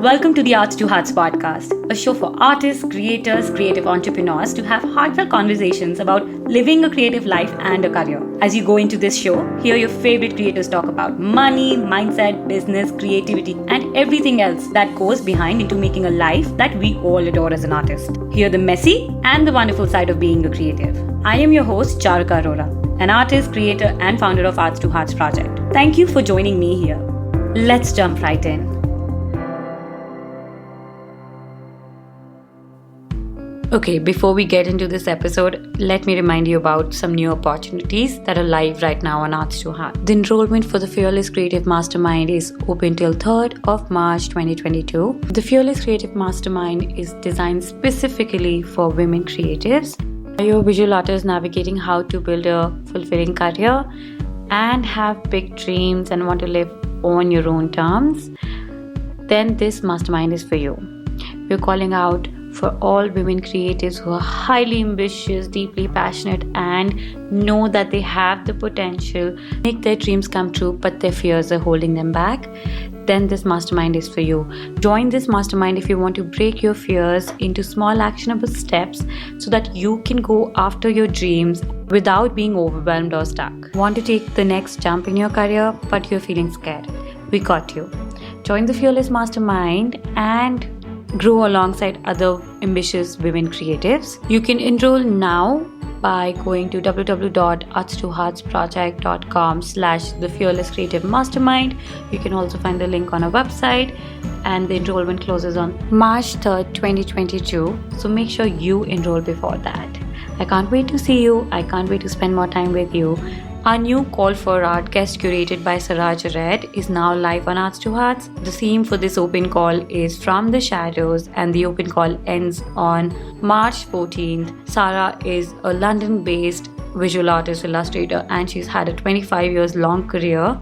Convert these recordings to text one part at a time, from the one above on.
Welcome to the Arts to Hearts podcast, a show for artists, creators, creative entrepreneurs to have heartfelt conversations about living a creative life and a career. As you go into this show, hear your favorite creators talk about money, mindset, business, creativity, and everything else that goes behind into making a life that we all adore as an artist. Hear the messy and the wonderful side of being a creative. I am your host, Charuka Arora, an artist, creator, and founder of Arts to Hearts project. Thank you for joining me here. Let's jump right in. Okay, before we get into this episode, let me remind you about some new opportunities that are live right now on Arts to Heart. The enrollment for the Fearless Creative Mastermind is open till 3rd of March 2022. The Fearless Creative Mastermind is designed specifically for women creatives. You're a visual artist navigating how to build a fulfilling career and have big dreams and want to live on your own terms, then this mastermind is for you. We're calling out for all women creatives who are highly ambitious, deeply passionate, and know that they have the potential to make their dreams come true, but their fears are holding them back. Then this mastermind is for you. Join this mastermind if you want to break your fears into small actionable steps so that you can go after your dreams without being overwhelmed or stuck. Want to take the next jump in your career, but you're feeling scared? We got you. Join the Fearless Mastermind and grow alongside other ambitious women creatives. You can enroll now by going to www.arts2heartsproject.com/the Fearless Creative Mastermind. You can also find the link on our website, and the enrollment closes on March 3rd, 2022. So make sure you enroll before that. I can't wait to see you. I can't wait to spend more time with you. Our new Call for Art, guest curated by Saraj Red, is now live on Arts to Hearts. The theme for this open call is From the Shadows, and the open call ends on March 14th. Sarah is a London-based visual artist, illustrator, and she's had a 25 years long career.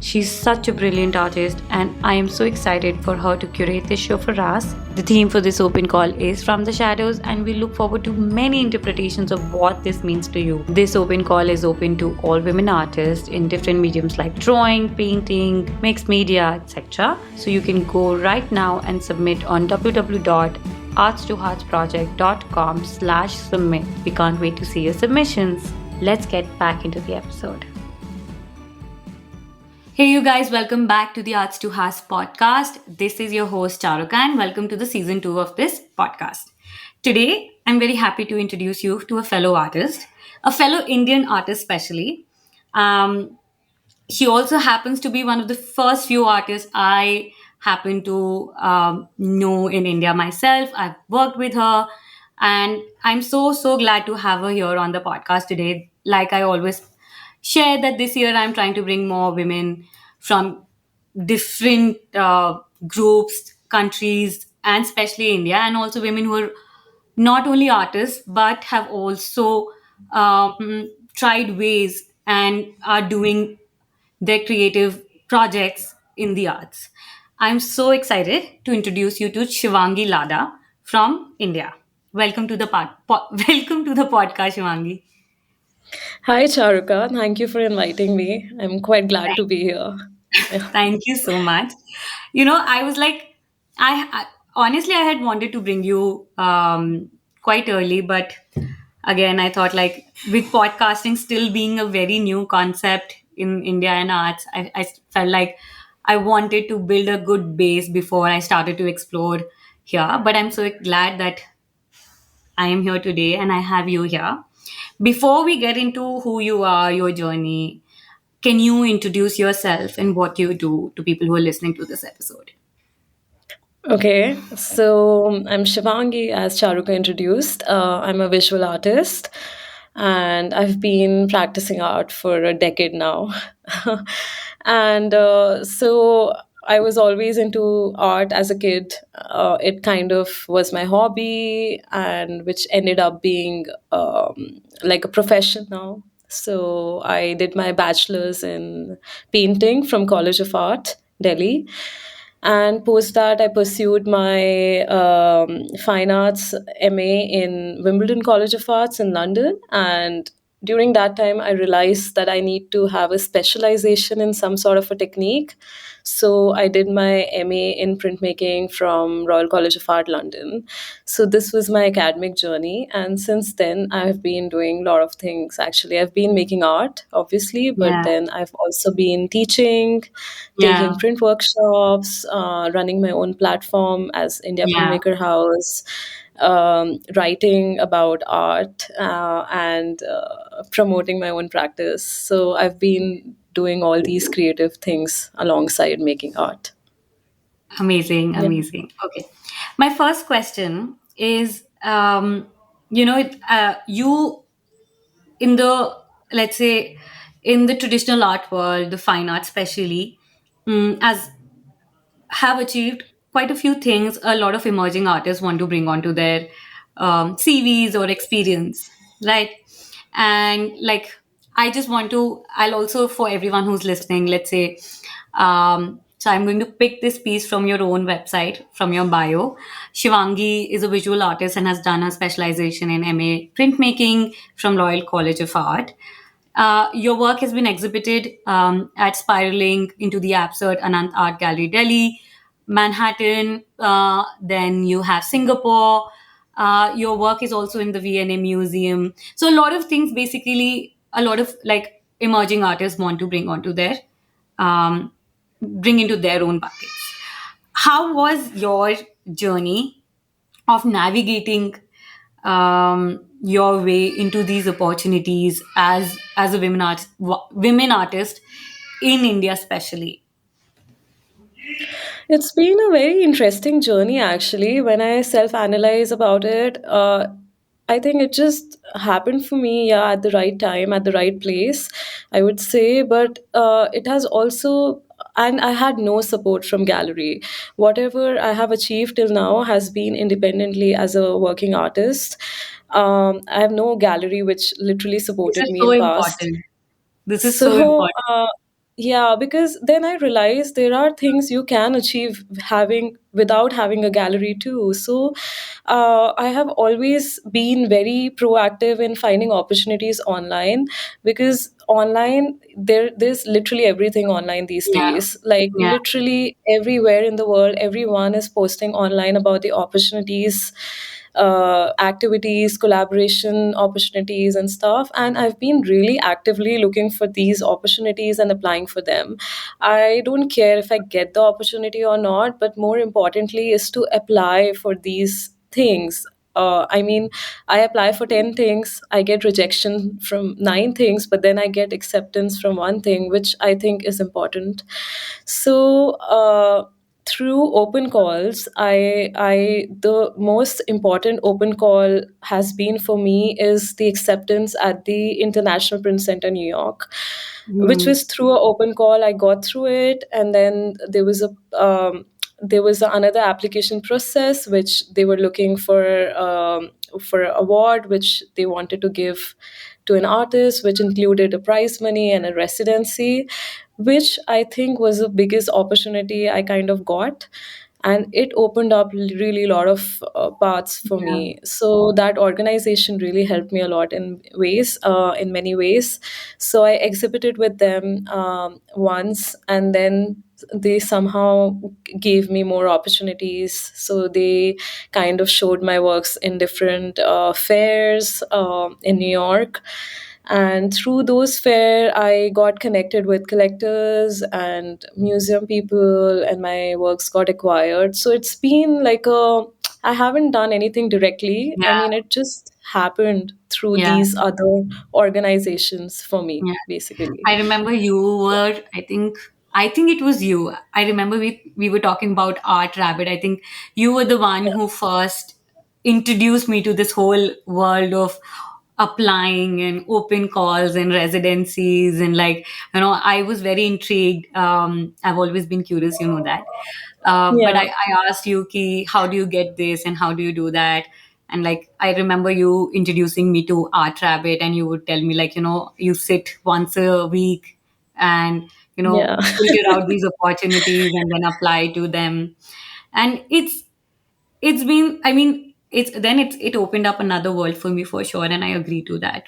She's such a brilliant artist, and I am so excited for her to curate this show for us. The theme for this open call is From the Shadows, and we look forward to many interpretations of what this means to you. This open call is open to all women artists in different mediums like drawing, painting, mixed media, etc. So you can go right now and submit on www.arts2heartsproject.com/submit. We can't wait to see your submissions. Let's get back into the episode. Hey you guys, welcome back to the Arts to Hearts podcast. This is your host Charuka, and welcome to the season 2 of this podcast. Today, I'm very happy to introduce you to a fellow artist, a fellow Indian artist especially. She also happens to be one of the first few artists I happen to know in India myself. I've worked with her, and I'm so glad to have her here on the podcast today. Like I always share that this year I'm trying to bring more women from different groups, countries, and especially India, and also women who are not only artists but have also tried ways and are doing their creative projects in the arts. I'm so excited to introduce you to Shivangi Ladha from India. Welcome to the welcome to the podcast, Shivangi. Hi, Charuka. Thank you for inviting me. I'm quite glad to be here. Thank you so much. I was like, I honestly I had wanted to bring you quite early, but again, I thought like with podcasting still being a very new concept in India and arts, I felt like I wanted to build a good base before I started to explore here. But I'm so glad that I am here today and I have you here. Before we get into who you are, your journey, can you introduce yourself and what you do to people who are listening to this episode? Okay, so I'm Shivangi, as Charuka introduced. I'm a visual artist and I've been practicing art for a decade now. and so I was always into art as a kid. It kind of was my hobby, and which ended up being like a profession now. So I did my bachelor's in painting from College of Art, Delhi. And post that, I pursued my fine arts MA in Wimbledon College of Arts in London. And during that time I realized that I need to have a specialization in some sort of a technique. So I did my MA in printmaking from Royal College of Art, London. So this was my academic journey, and since then I've been doing a lot of things. Actually, I've been making art, obviously, but Yeah. then I've also been teaching, taking Yeah. print workshops, running my own platform as India Yeah. Printmaker House, writing about art, and promoting my own practice. So I've been doing all these creative things alongside making art. Amazing, Yeah. amazing. Okay. My first question is, you in the, let's say, in the traditional art world, the fine art especially, as have achieved quite a few things a lot of emerging artists want to bring onto their CVs or experience, right? And like, I just want to, I'll also, for everyone who's listening, let's say, so I'm going to pick this piece from your own website, from your bio. Shivangi is a visual artist and has done her specialization in MA printmaking from Royal College of Art. Your work has been exhibited at Spiraling into the Absurd Anant Art Gallery, Delhi, Manhattan. Then you have Singapore. Your work is also in the V&A Museum. So a lot of things, basically, a lot of like emerging artists want to um, bring into their own buckets. How was your journey of navigating your way into these opportunities as a women artist in India, especially? It's been a very interesting journey, actually. When I self analyze about it, I think it just happened for me, yeah, at the right time, at the right place, I would say. But it has also, and I had no support from gallery. Whatever I have achieved till now has been independently as a working artist. I have no gallery which literally This supported is me so in past. important. This is so So, important. yeah, because then I realized there are things you can achieve having without having a gallery too. So, I have always been very proactive in finding opportunities online, because online there's literally everything online these Yeah. days. Like Yeah. literally everywhere in the world, everyone is posting online about the opportunities, activities, collaboration opportunities, and stuff. And I've been really actively looking for these opportunities and applying for them. I don't care if I get the opportunity or not, but more importantly, is to apply for these things. I mean, I apply for 10 things, I get rejection from 9 things, but then I get acceptance from one thing, which I think is important. So, through open calls, I the most important open call has been for me is the acceptance at the International Print Center, New York, which Hmm. was through an open call. I got through it, and then there was another application process which they were looking for an award which they wanted to give to an artist, which included a prize money and a residency, which I think was the biggest opportunity I kind of got. And it opened up really a lot of paths for Yeah. me. So that organization really helped me a lot in many ways. So I exhibited with them once, and then they somehow gave me more opportunities. So they kind of showed my works in different fairs in New York, and through those fair I got connected with collectors and museum people, and my works got acquired. So it's been like a, I haven't done anything directly. I Yeah. mean, it just happened through Yeah. these other organizations for me, Yeah. basically. I remember you were, I think it was you. I remember we were talking about Art Rabbit. I think you were the one who first introduced me to this whole world of applying and open calls and residencies, and like, I was very intrigued. I've always been curious, that. But Yeah, I asked you, Ki, how do you get this and how do you do that? And like, I remember you introducing me to Art Rabbit, and you would tell me, like, you sit once a week and, yeah. filter out these opportunities and then apply to them. And it's been, I mean, it opened up another world for me for sure. And I agree to that.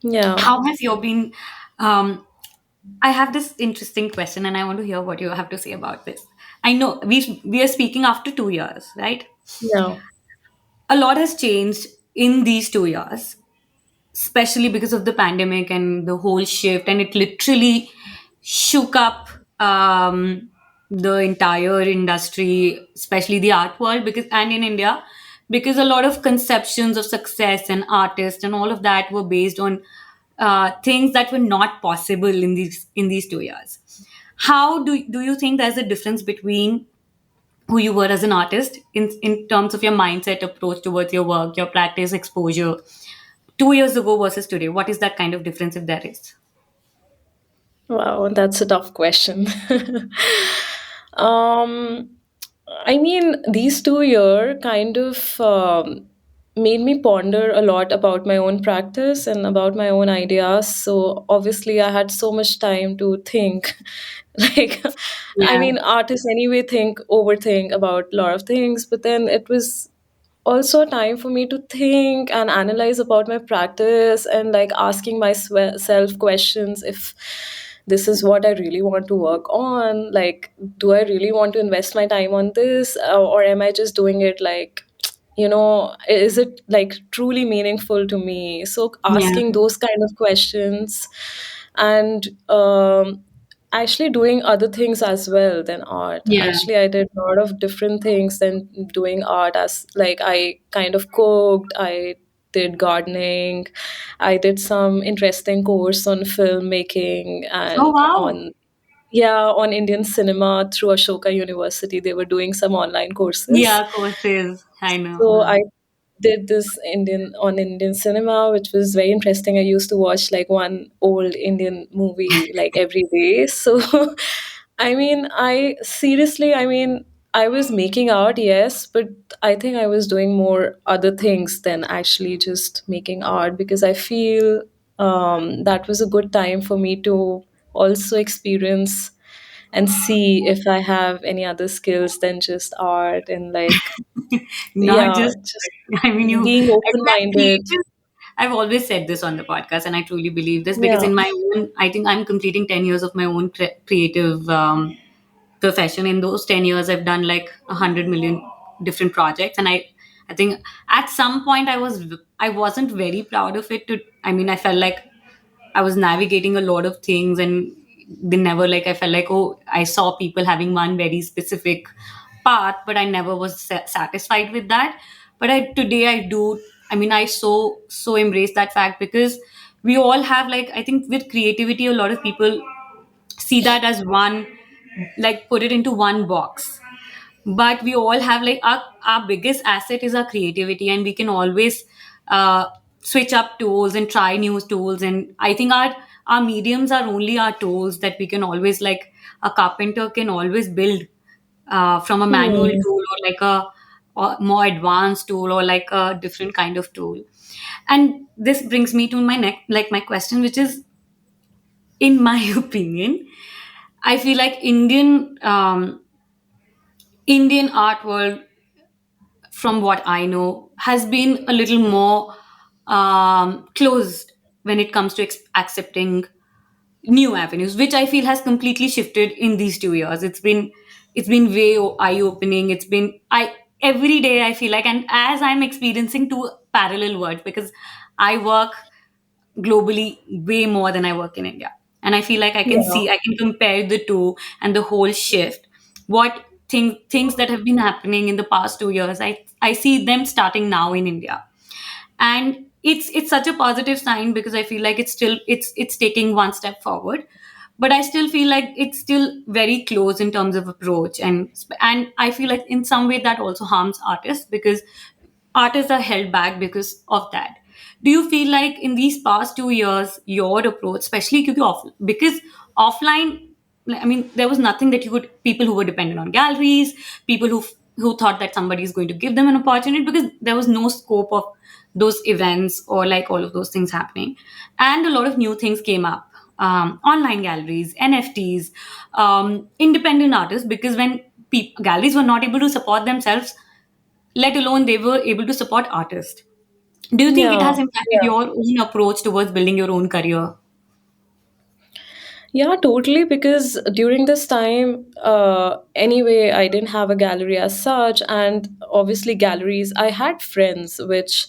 Yeah. How has your been? Um, I have this interesting question, and I want to hear what you have to say about this. I know we are speaking after 2 years, right? Yeah. A lot has changed in these 2 years, especially because of the pandemic and the whole shift, and it literally shook up the entire industry, especially the art world, because and in India, because a lot of conceptions of success and artists and all of that were based on things that were not possible in these 2 years. How do you think there's a difference between who you were as an artist in terms of your mindset, approach towards your work, your practice, exposure, 2 years ago versus today? What is that kind of difference, if there is? Wow, that's a tough question. um, I mean, these 2 year kind of made me ponder a lot about my own practice and about my own ideas. So obviously, I had so much time to think. Like, I Yeah. mean, artists anyway think, overthink about a lot of things, but then it was also a time for me to think and analyze about my practice and like asking myself questions if this is what I really want to work on. Like, do I really want to invest my time on this, or am I just doing it like, is it like truly meaningful to me? So Yeah. asking those kind of questions, and actually doing other things as well than art. Yeah. Actually, I did a lot of different things than doing art. As like, I kind of cooked, I did gardening, I did some interesting course on filmmaking Oh, and wow. on, yeah, on Indian cinema through Ashoka University. They were doing some online courses. Yeah, courses. I know. So I did this Indian cinema, which was very interesting. I used to watch like one old Indian movie like every day. So I mean, I was making art, yes, but I think I was doing more other things than actually just making art, because I feel that was a good time for me to also experience and see if I have any other skills than just art, and like, Not yeah, just, just I mean, being open that minded. creative. I've always said this on the podcast, and I truly believe this because Yeah. in my own, I think I'm completing 10 years of my own creative profession. In those 10 years, I've done like 100 million different projects. And I think at some point I wasn't very proud of it. I mean, I felt like I was navigating a lot of things, and they never like, I felt like, oh, I saw people having one very specific path, but I never was satisfied with that. But today I do. I mean, I so embrace that fact because we all have, like, I think with creativity, a lot of people see that as one, like put it into one box, but we all have like our biggest asset is our creativity, and we can always uh, switch up tools and try new tools. And I think our mediums are only our tools, that we can always, like, a carpenter can always build from a manual Hmm. tool, or like a more advanced tool, or like a different kind of tool. And this brings me to my next, like, my question, which is, in my opinion, I feel like Indian art world, from what I know, has been a little more closed when it comes to accepting new avenues, which I feel has completely shifted in these 2 years. It's been way eye opening. It's been I every day I feel like, and as I'm experiencing two parallel worlds, because I work globally way more than I work in India. And I feel like Yeah. I can compare the two and the whole shift. What things that have been happening in the past 2 years, I see them starting now in India. And it's such a positive sign, because I feel like it's taking one step forward. But I still feel like it's still very close in terms of approach, and I feel like in some way that also harms artists, because artists are held back because of that. Do you feel like in these past 2 years, your approach, especially because offline, like, I mean, there was nothing that you could, people who were dependent on galleries, people who thought that somebody is going to give them an opportunity, because there was no scope of those events or like all of those things happening. And a lot of new things came up, online galleries, NFTs, independent artists, because when galleries were not able to support themselves, let alone they were able to support artists. Do you think it has Yeah. impacted Yeah. your own approach towards building your own career? Yeah, totally. Because during this time, anyway, I didn't have a gallery as such. And obviously, galleries, I had friends which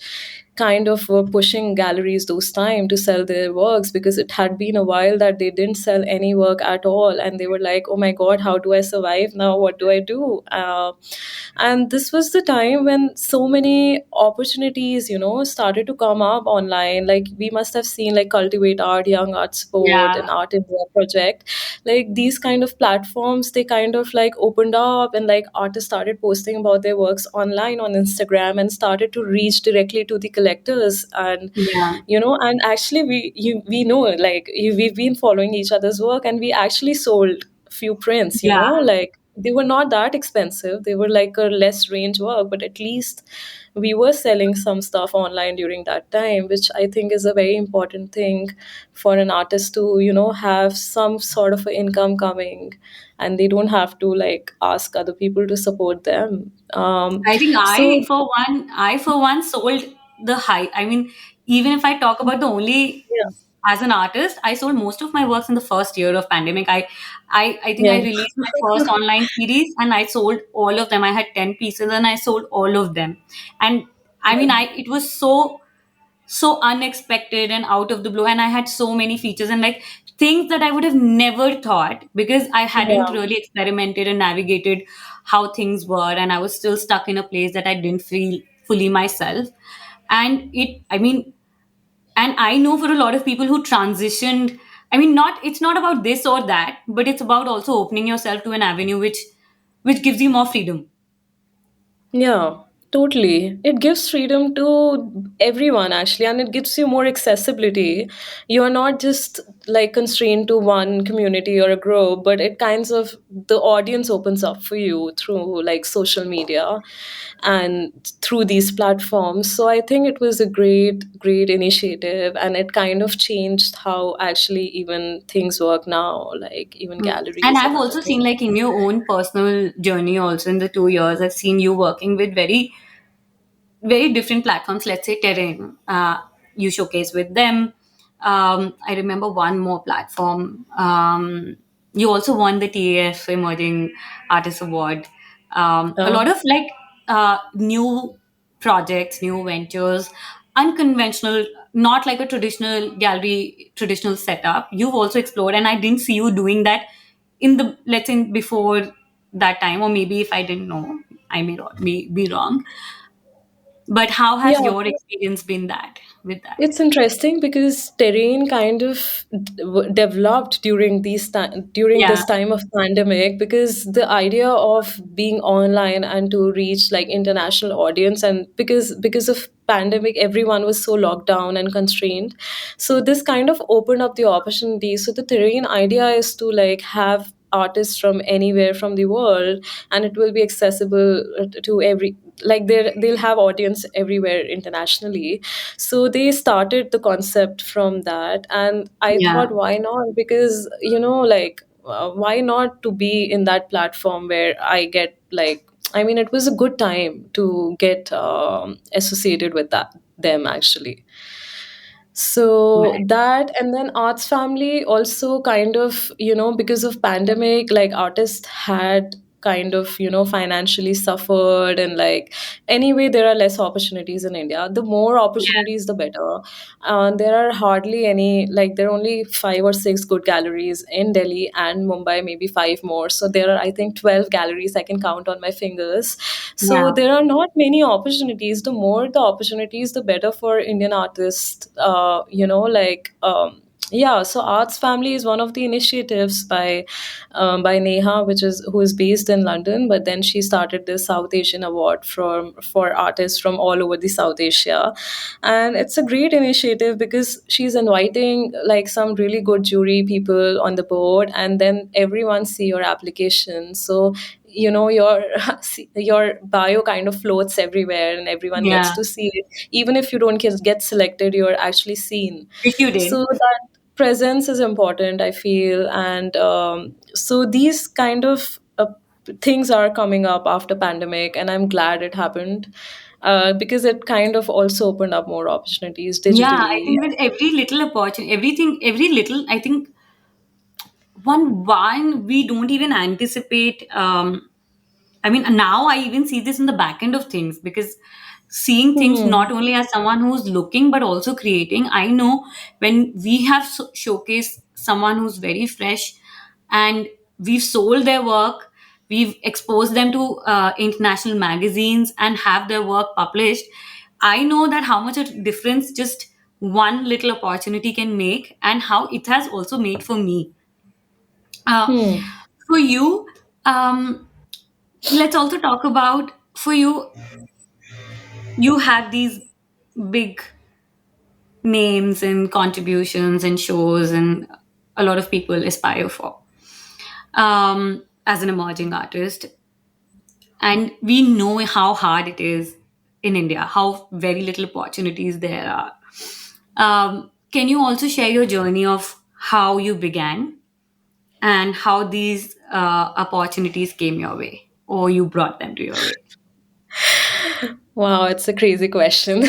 kind of were pushing galleries those time to sell their works, because it had been a while that they didn't sell any work at all. And they were like, oh my God, how do I survive now? What do I do? And this was the time when so many opportunities, started to come up online. Like we must have seen like Cultivate Art, Young Art Sport, and Yeah, Art India Project. Like these kind of platforms, they kind of like opened up, and like artists started posting about their works online on Instagram and started to reach directly to the collectors. And yeah, and actually we know, like we've been following each other's work, and we actually sold few prints, yeah. like they were not that expensive. They were like a less range work, but at least we were selling some stuff online during that time, which I think is a very important thing for an artist to, have some sort of a income coming, and they don't have to like ask other people to support them. I think So I for one sold the high. I mean, even if I talk about the only yeah, as an artist, I sold most of my works in the first year of pandemic. I think I yeah, released my first online series and I sold all of them. I had 10 pieces and I sold all of them. And I mean, I it was so unexpected and out of the blue, and I had so many features and like things that I would have never thought, because I hadn't yeah, really experimented and navigated how things were, and I was still stuck in a place that I didn't feel fully myself. And it I mean, and I know for a lot of people who transitioned, I mean, not it's not about this or that, but it's about also opening yourself to an avenue which gives you more freedom. yeah, totally. It gives freedom to everyone actually, and it gives you more accessibility. You're not just like constrained to one community or a group, but it kinds of the audience opens up for you through like social media and through these platforms. So I think it was a great initiative, and it kind of changed how actually even things work now, like even Mm. And galleries I've and other also seen, things. like, in your own personal journey, also in the 2 years, I've seen you working with very different platforms. Let's say Terrain, you showcase with them. I remember one more platform. You also won the TAF Emerging Artist Award. A lot of like new projects, new ventures, unconventional, not like a traditional gallery, traditional setup. You've also explored, and I didn't see you doing that in the, let's say, before that time, or maybe if I didn't know, I may not be wrong. But how has Yeah. your experience been that with that? It's interesting because terrain kind of developed during Yeah, this time of pandemic, because the idea of being online and to reach like international audience, and because of pandemic everyone was so locked down and constrained, so this kind of opened up the opportunity. So the terrain idea is to like have artists from anywhere from the world, and it will be accessible to every, like they'll have audience everywhere internationally. So they started the concept from that, and I yeah, thought, why not? Because like why not to be in that platform where I get like, I mean, it was a good time to get associated with that them actually. So right. that, and then arts family also kind of, because of pandemic, like artists had kind of, financially suffered, and like anyway there are less opportunities in India. The more Yeah, opportunities the better. There are hardly any, like there are only 5 or 6 good galleries in Delhi and Mumbai, maybe 5 more. So there are, I think, 12 galleries I can count on my fingers. So yeah, there are not many opportunities. The more the opportunities, the better for Indian artists. Yeah, so arts family is one of the initiatives by Neha, which is who is based in London, but then she started this South Asian award for artists from all over the South Asia. And it's a great initiative because she's inviting like some really good jury people on the board, and then everyone see your application. So your your bio kind of floats everywhere, and everyone gets yeah. to see it. Even if you don't get selected, you're actually seen. Which you So did. that presence is important, I feel. And so these kind of things are coming up after pandemic, and I'm glad it happened. because it kind of also opened up more opportunities Yeah, I digitally. think with every little opportunity, everything, every little, I think one we don't even anticipate. I mean, now I even see this in the back end of things, because seeing things Hmm. not only as someone who's looking but also creating. I know when we have showcased someone who's very fresh, and we've sold their work, we've exposed them to international magazines and have their work published. I know that how much a difference just one little opportunity can make, and how it has also made for me. Uh, Hmm. for you, um, let's also talk about, for you, you had these big names and contributions and shows, and a lot of people aspire for, as an emerging artist. And we know how hard it is in India, how very little opportunities there are. Can you also share your journey of how you began and how these opportunities came your way, or you brought them to your way? Wow, it's a crazy question.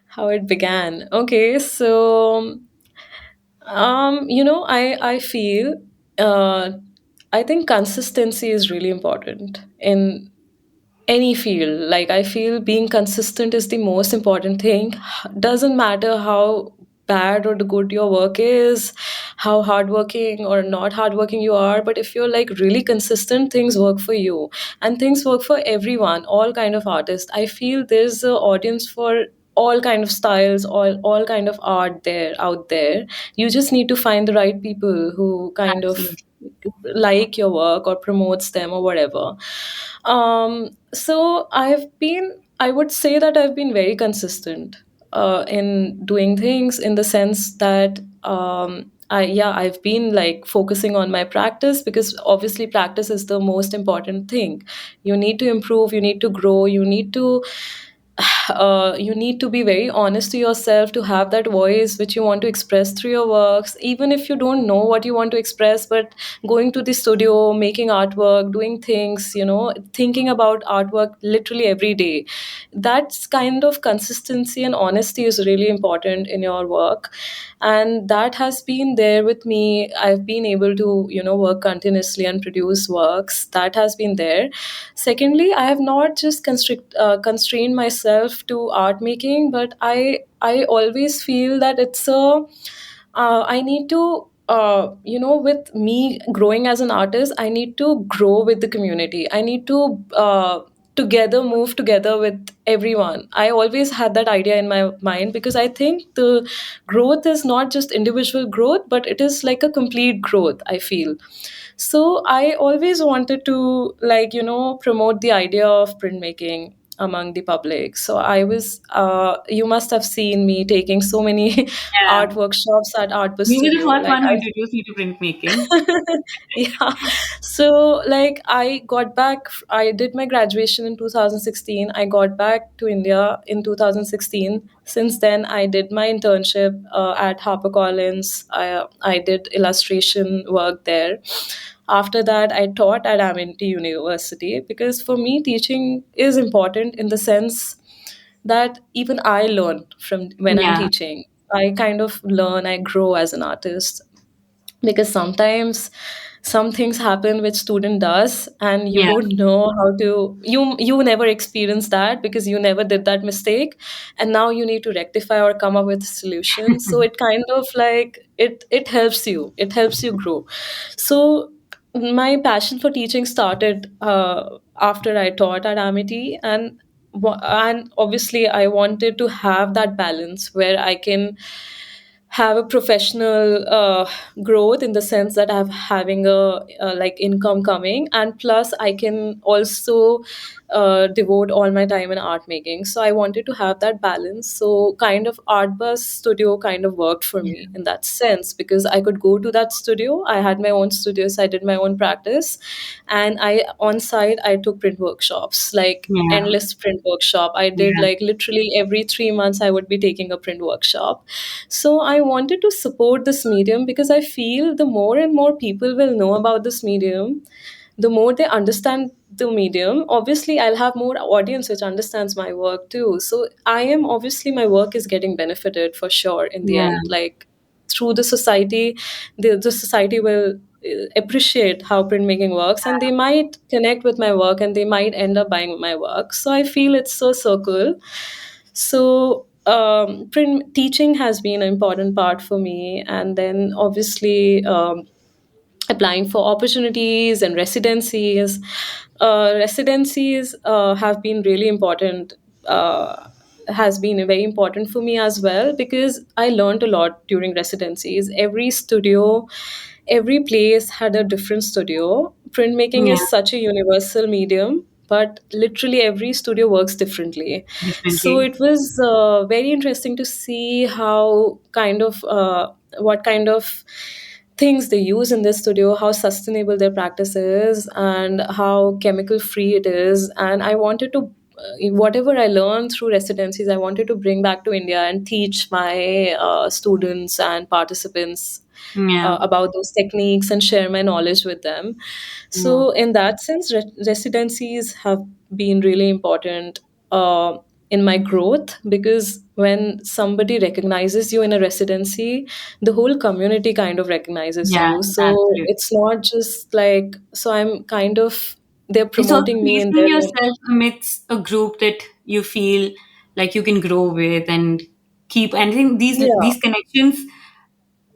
How it began. Okay, so I feel uh, I think consistency is really important in any field. Like, I feel being consistent is the most important thing. Doesn't matter how bad or good your work is, how hardworking or not hardworking you are, but if you're like really consistent, things work for you, and things work for everyone, all kind of artists. I feel there's an audience for all kind of styles, all kind of art there out there. You just need to find the right people who kind of Absolutely. like your work or promotes them or whatever. So I would say that I've been very consistent in doing things, in the sense that I've been like focusing on my practice, because obviously practice is the most important thing. You need to improve, you need to grow, you need to be very honest to yourself to have that voice which you want to express through your works, even if you don't know what you want to express. But going to the studio, making artwork, doing things, thinking about artwork literally every day, that's kind of consistency and honesty is really important in your work. And that has been there with me. I've been able to work continuously and produce works. That has been there. Secondly, I have not just constrained myself to art making, but I always feel that it's a I need to with me growing as an artist, I need to grow with the community. I need to together move together with everyone. I always had that idea in my mind, because I think the growth is not just individual growth, but it is like a complete growth, I feel. So I always wanted to promote the idea of printmaking among the public. So I was you must have seen me taking so many Yeah. art workshops at Art Bus You were the Studio. first Like, one who I introduced me to printmaking. yeah. So like I got back, I did my graduation in 2016. I got back to India in 2016. Since then I did my internship at HarperCollins. I did illustration work there. After that I taught at Amity University, because for me teaching is important in the sense that even I learn from when I'm Yeah. teaching. I kind of learn, I grow as an artist, because sometimes some things happen which student does and you Yeah. don't know how to, you never experienced that because you never did that mistake, and now you need to rectify or come up with a solution. So it kind of like it helps you, it helps you grow. So my passion for teaching started after I taught at Amity, and obviously I wanted to have that balance where I can have a professional growth, in the sense that I'm having a like income coming, and plus I can also devote all my time in art making. So I wanted to have that balance. So kind of Art Bus Studio kind of worked for Yeah. me in that sense, because I could go to that studio. I had my own studio, so I did my own practice, and I on site I took print workshops, like Yeah. endless print workshop. I did Yeah. like literally every 3 months I would be taking a print workshop. So I wanted to support this medium, because I feel the more and more people will know about this medium, the more they understand the medium, obviously I'll have more audience which understands my work too. So I am obviously, my work is getting benefited for sure in the Yeah. end. Like through the society, the society will appreciate how printmaking works, and they might connect with my work and they might end up buying my work. So I feel it's so circle. So print teaching has been an important part for me, and then obviously applying for opportunities and residencies. Residencies have been really important. Has been very important for me as well, because I learned a lot during residencies. Every studio, every place had a different studio. Printmaking Yeah. is such a universal medium, but literally every studio works differently. So Differently. it was very interesting to see how kind of what kind of things they use in this studio, how sustainable their practice is, and how chemical free it is. And I wanted to, whatever I learned through residencies, I wanted to bring back to India and teach my students and participants Yeah. about those techniques and share my knowledge with them. Yeah. So, in that sense, residencies have been really important in my growth, because when somebody recognizes you in a residency, the whole community kind of recognizes Yeah. you. So, Absolutely. it's not just like, so I'm kind of, they're It's also promoting me in placing their own. yourself amidst a group that you feel like you can grow with and keep. And I think Yeah. these connections,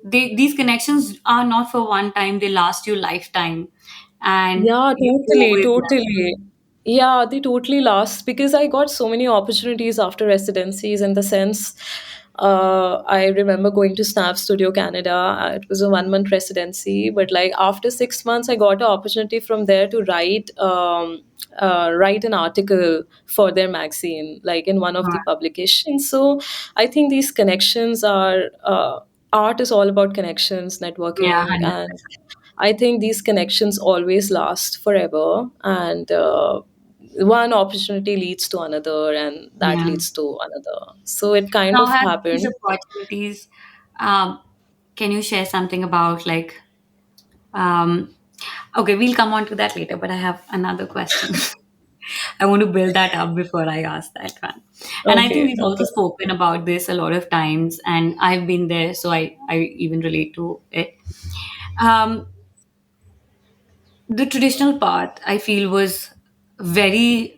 these connections are not for one time; they last you lifetime, and Yeah, you grow totally, with them. totally. Yeah, they totally last, because I got so many opportunities after residencies. In the sense, I remember going to Snap Studio Canada. It was a 1 month residency, but like after 6 months, I got an opportunity from there to write an article for their magazine, like in one of the publications. So I think these connections are. Art is all about connections, Yeah, networking, and 100%. I think these connections always last forever, and one opportunity leads to another, and that Yeah. leads to another. So it kind Now, of have these happened. opportunities, um, can you share something about like, um, okay, we'll come on to that later, but I have another question. I want to build that up before I ask that one. And I think Okay, we've also okay. spoken about this a lot of times, and I've been there, so I even relate to it. Um, the traditional path, I feel, was very,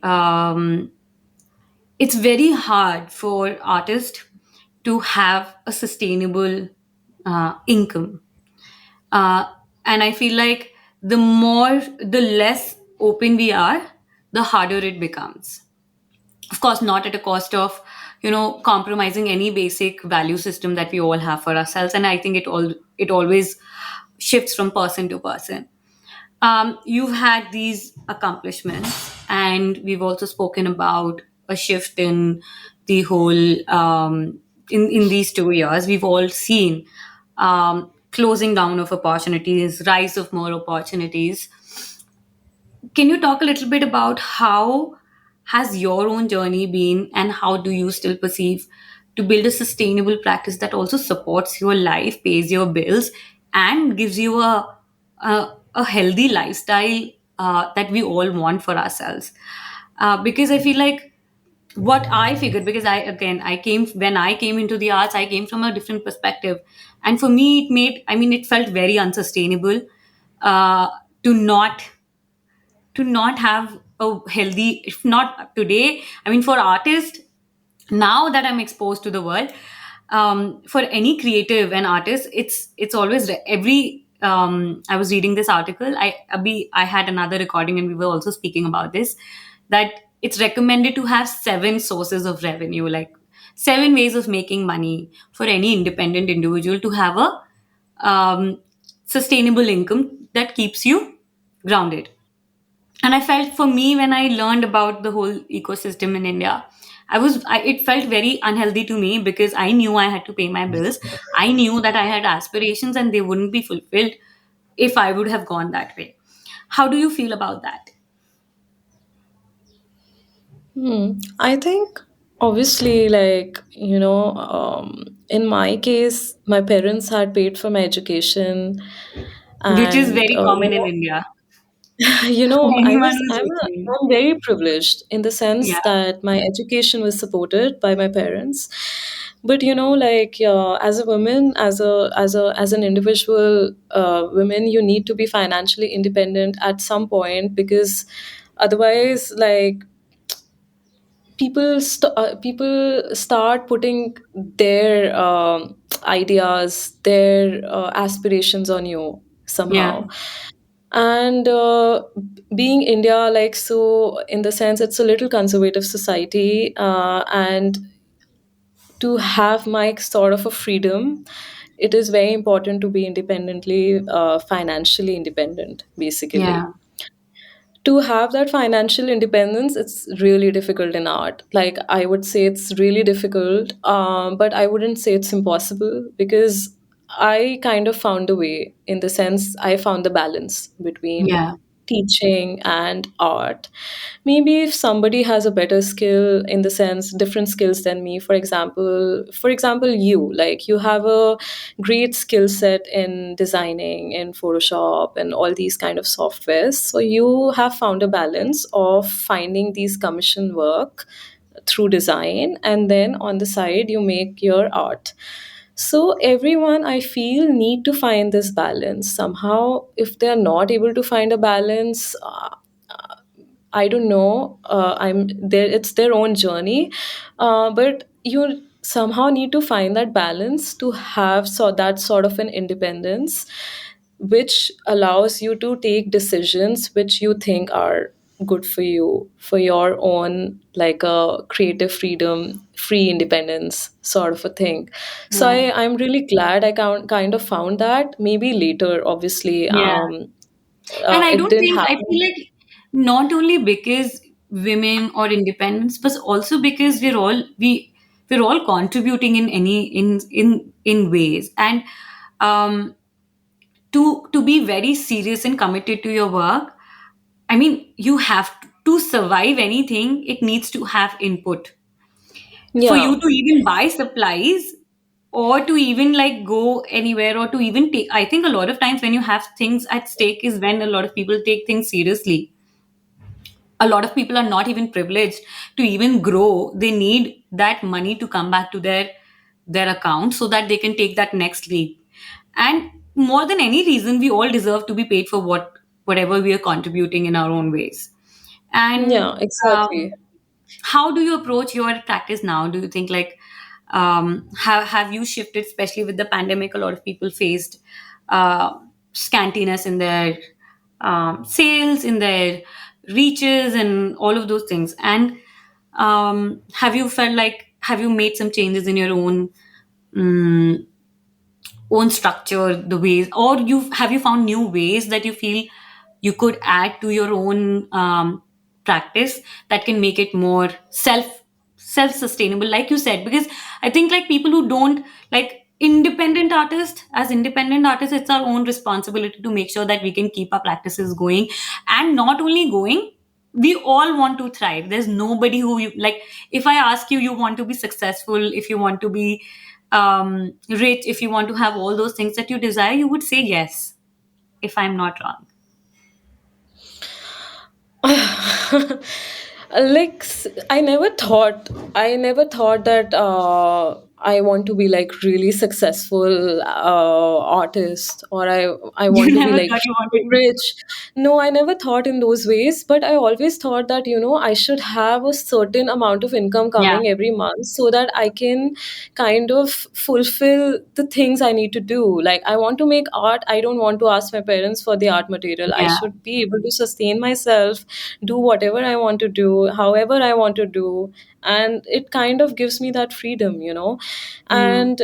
it's very hard for artists to have a sustainable income. Uh, and I feel like the less open we are, the harder it becomes. Of course, not at a cost of, compromising any basic value system that we all have for ourselves. And I think it always shifts from person to person. You've had these accomplishments, and we've also spoken about a shift in the whole, in these 2 years. We've all seen closing down of opportunities, rise of more opportunities. Can you talk a little bit about how has your own journey been, and how do you still perceive to build a sustainable practice that also supports your life, pays your bills, and gives you a healthy lifestyle that we all want for ourselves? Because I feel like what I figured, because when I came into the arts, I came from a different perspective, and for me, it felt very unsustainable uh, to not have a healthy, if not today, for artists, now that I'm exposed to the world, for any creative and artist, it's always every I was reading this article, I had another recording, and we were also speaking about this, that it's recommended to have 7 sources of revenue, like 7 ways of making money for any independent individual to have a sustainable income that keeps you grounded. And I felt, for me, when I learned about the whole ecosystem in India, it felt very unhealthy to me, because I knew I had to pay my bills. I knew that I had aspirations, and they wouldn't be fulfilled if I would have gone that way. How do you feel about that? I think obviously, like, in my case, my parents had paid for my education, Which is and very common in India. You know, For anyone who's listening. I'm very privileged in the sense Yeah, that my education was supported by my parents. But like, as a woman, as an individual woman, you need to be financially independent at some point, because otherwise, like, people start putting their ideas, their aspirations on you yeah, somehow. And being India, like, so in the sense, it's a little conservative society, and to have my sort of a freedom, it is very important to be independently, financially independent, basically. yeah, To have that financial independence, it's really difficult in art. Like, I would say it's really difficult, but I wouldn't say it's impossible, because I kind of found a way, in the sense I found the balance between yeah, teaching and art. Maybe if somebody has a better skill, in the sense different skills than me, for example, you, like, you have a great skill set in designing in Photoshop and all these kind of softwares, so you have found a balance of finding these commission work through design, and then on the side you make your art. So everyone, I feel, need to find this balance somehow. If they're not able to find a balance, I don't know. I'm there. It's their own journey, but you somehow need to find that balance to have that sort of an independence, which allows you to take decisions which you think are good for you, for your own, like, a creative freedom, free independence sort of a thing. So yeah, I'm really glad I kind of found that. Maybe later, obviously, yeah. And I it don't didn't think, I feel happen. like not only because women or independence, but also because we're all contributing in any in ways. And um to be very serious and committed to your work, I mean, you have to survive anything, it needs to have input. For Yeah. you to even buy supplies, or to even like go anywhere, or to even take, I think a lot of times when you have things at stake is when a lot of people take things seriously. A lot of people are not even privileged to even grow. They need that money to come back to their account so that they can take that next leap. And more than any reason, we all deserve to be paid for whatever we are contributing in our own ways. And Yeah, exactly. how do you approach your practice now? Do you think like, have you shifted, especially with the pandemic? A lot of people faced scantiness in their sales, in their reaches, and all of those things. And have you felt like, have you made some changes in your mm, own structure, the ways, or you found new ways that you feel you could add to your own practice that can make it more self sustainable, like you said? Because I think like people who don't, like independent artists, it's our own responsibility to make sure that we can keep our practices going. And not only going, we all want to thrive. There's nobody who you like, if I ask you, you want to be successful, if you want to be rich, if you want to have all those things that you desire, you would say yes, if I'm not wrong. Like, I never thought that I want to be like really successful artist, or I You want to be never like thought you wanted to. rich. No, I never thought in those ways, but I always thought that I should have a certain amount of income Yeah, coming every month, so that I can kind of fulfill the things I need to do. Like, I want to make art. I don't want to ask my parents for the art material. I yeah, should be able to sustain myself, do whatever I want to do, however I want to do. And it kind of gives me that freedom. mm, And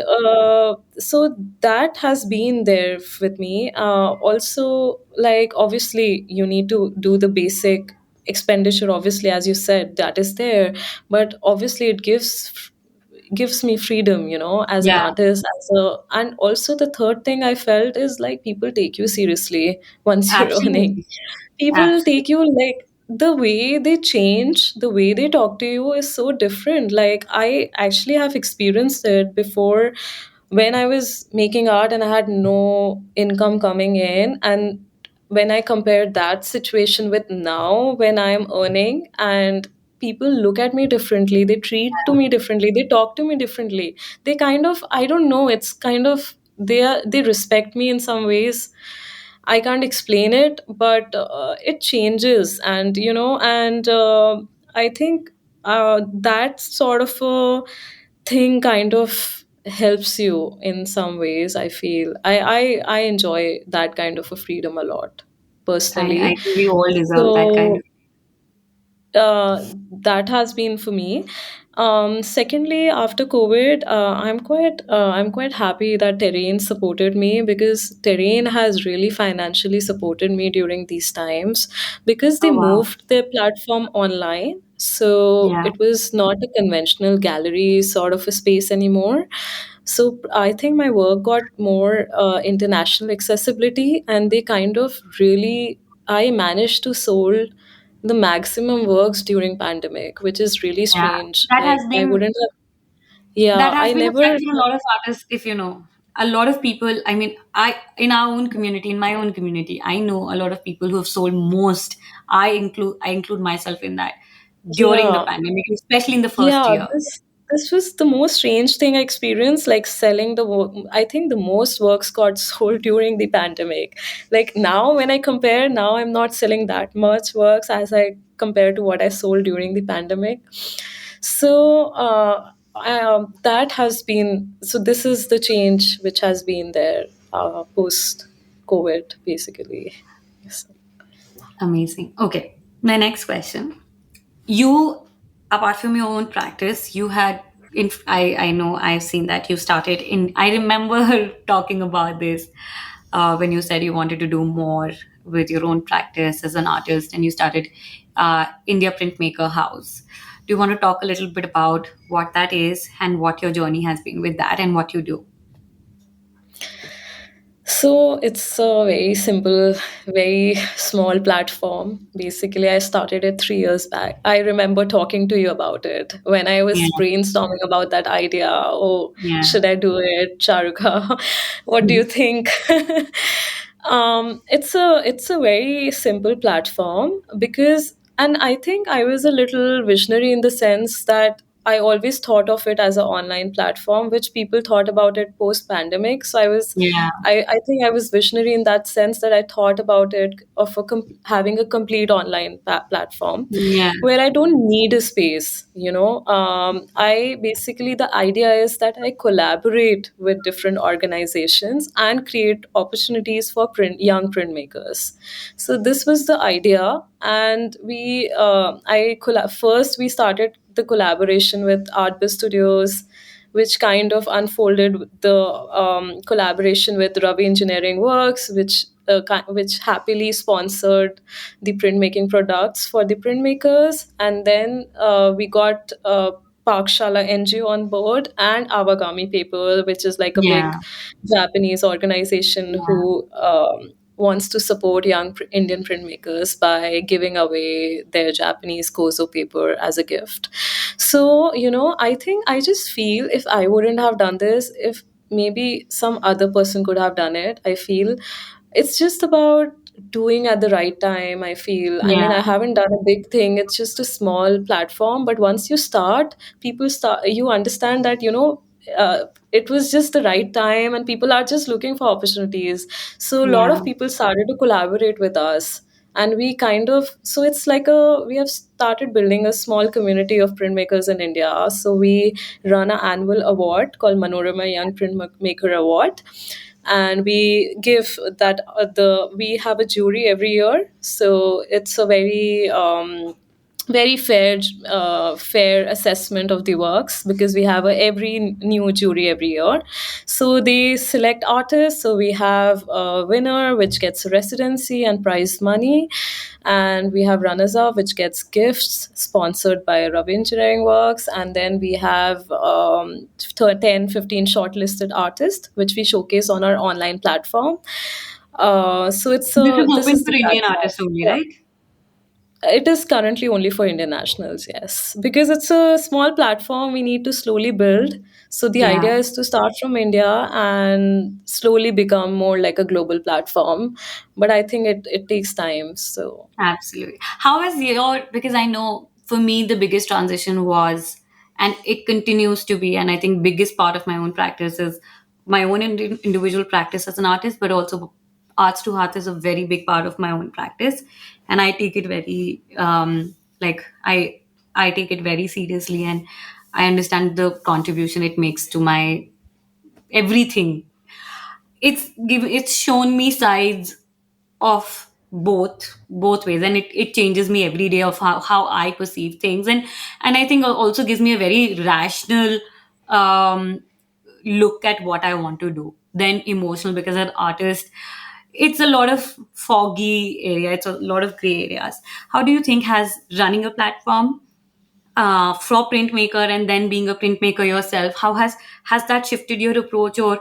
so that has been there with me. Also, like, obviously, you need to do the basic expenditure, obviously, as you said, that is there. But obviously, it gives me freedom, as an yeah, artist, and also the third thing I felt is, like, people take you seriously once you're earning. absolutely, People take absolutely, you, like, the way they change, the way they talk to you is so different. Like, I actually have experienced it before, when I was making art and I had no income coming in. And when I compare that situation with now, when I'm earning and people look at me differently, they treat to me differently, they talk to me differently. They kind of, I don't know, it's kind of, they respect me in some ways. I can't explain it, but it changes, and and I think that sort of a thing kind of helps you in some ways. I feel I enjoy that kind of a freedom a lot I personally. think we all deserve that kind So of. that has been for me. Secondly, after COVID, I'm quite happy that Terrain supported me, because Terrain has really financially supported me during these times, because they Oh wow. moved their platform online. So Yeah. it was not a conventional gallery sort of a space anymore. So I think my work got more international accessibility, and they kind of really, I managed to sold the maximum works during pandemic, which is really Yeah. strange. That Like has I been wouldn't have, yeah, that has I been a never, trend for a lot of artists, if you know. A lot of people, I mean, I in our own community, in my own community, I know a lot of people who have sold most. I include myself in that during the yeah. pandemic, especially in the first Yeah, year. this was the most strange thing I experienced, like selling the work. I think the most works got sold during the pandemic. Like now, when I compare, now I'm not selling that much works as I compare to what I sold during the pandemic. So that has been, so this is the change which has been there post COVID, basically. Yes. Amazing. Okay. My next question. You, apart from your own practice, you had in I know I've seen that you started in, I remember talking about this when you said you wanted to do more with your own practice as an artist, and you started India Printmaker House. Do you want to talk a little bit about what that is and what your journey has been with that and what you do? So it's a very simple, very small platform. Basically, I started it 3 years back. I remember talking to you about it when I Yeah. was brainstorming about that idea. Oh, Yeah. should I do it, Charuka? What do you Mhm. think? It's a very simple platform, because, and I think I was a little visionary in the sense that I always thought of it as an online platform, which people thought about it post pandemic. So Yeah. I think I was visionary in that sense, that I thought about it of having a complete online platform Yeah. where I don't need a space. I basically, the idea is that I collaborate with different organizations and create opportunities for young printmakers. So this was the idea, and first we started the collaboration with Art Biz Studios, which kind of unfolded with the collaboration with Ravi Engineering Works, which happily sponsored the printmaking products for the printmakers, and then we got Pakshala NGO on board, and Awagami Paper, which is like a big Yeah. Japanese organization Yeah. who wants to support young Indian printmakers by giving away their Japanese kozo paper as a gift. So, I think I just feel if I wouldn't have done this, if maybe some other person could have done it, I feel it's just about doing at the right time. I feel, I mean, Yeah. I haven't done a big thing, it's just a small platform, but once you start, you understand that, it was just the right time, and people are just looking for opportunities. So a lot Yeah. of people started to collaborate with us, and we kind of, so it's like a, we have started building a small community of printmakers in India. So we run an annual award called Manorama Young Printmaker Award, and we give that we have a jury every year. So it's a very fair assessment of the works, because we have every new jury every year. So they select artists. So we have a winner, which gets residency and prize money, and we have runners up, which gets gifts sponsored by Ravi Engineering Works, and then we have 10 15 shortlisted artists, which we showcase on our online platform. So This is this open is for the Indian platform. artists only, Yeah. right? It is currently only for Indian nationals, yes, because it's a small platform we need to slowly build. So the Yeah. idea is to start from India and slowly become more like a global platform. But I think it takes time. So Absolutely. How has your, because I know for me the biggest transition was, and it continues to be, and I think biggest part of my own practice is my own individual practice as an artist, but also arts to heart is a very big part of my own practice, and I take it very like I take it very seriously, and I understand the contribution it makes to my everything. It's shown me sides of both ways, and it changes me every day of how I perceive things, and I think it also gives me a very rational um look at what I want to do then emotional, because as an artist it's a lot of foggy area, it's a lot of gray areas. How do you think has running a platform for printmaker and then being a printmaker yourself, how has that shifted your approach, or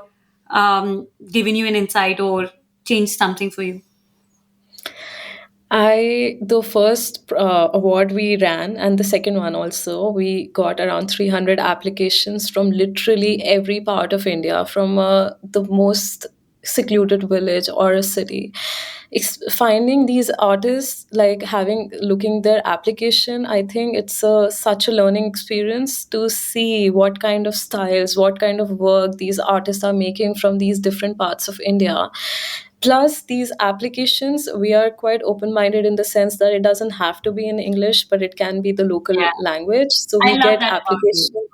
given you an insight, or changed something for you? the first award we ran, and the second one also, we got around 300 applications from literally every part of India, from the most secluded village or a city. Finding these artists, like having looking their application, I think it's such a learning experience to see what kind of styles, what kind of work these artists are making from these different parts of India. Plus, these applications, we are quite open minded in the sense that it doesn't have to be in English, but it can be the local Yeah, language. So I we love get that about you. applications.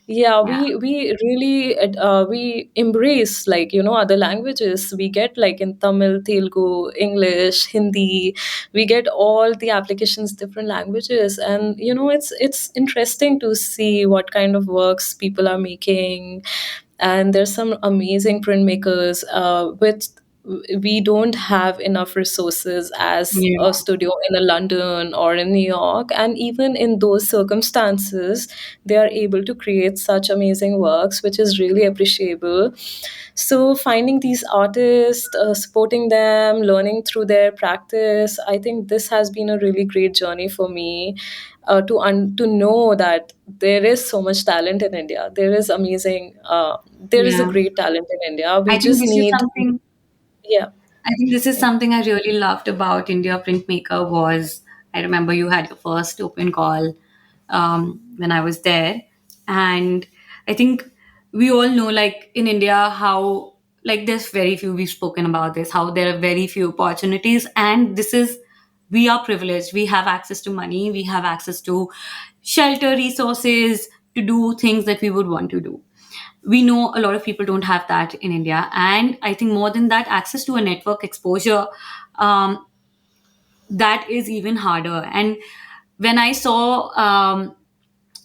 Yeah, Yeah, we really we embrace, like, you know, other languages. We get like in Tamil, Telugu, English, Hindi. We get all the applications different languages, and you know, it's interesting to see what kind of works people are making. And there's some amazing printmakers with we don't have enough resources as yeah, a studio in a London or in New York, and even in those circumstances they are able to create such amazing works, which is really appreciable. So finding these artists, supporting them, learning through their practice, I think this has been a really great journey for me, to know that there is so much talent in India. There is amazing. There is a yeah. great talent in India. We I think just this is need, something. yeah. I think this is something I really loved about India Printmaker was, I remember you had your first open call when I was there, and I think we all know, like in India, how like there's very few, we've spoken about this, how there are very few opportunities, and this is, we are privileged, we have access to money, we have access to shelter, resources to do things that we would want to do. We know a lot of people don't have that in India, and I think more than that, access to a network exposure, um, that is even harder. And when I saw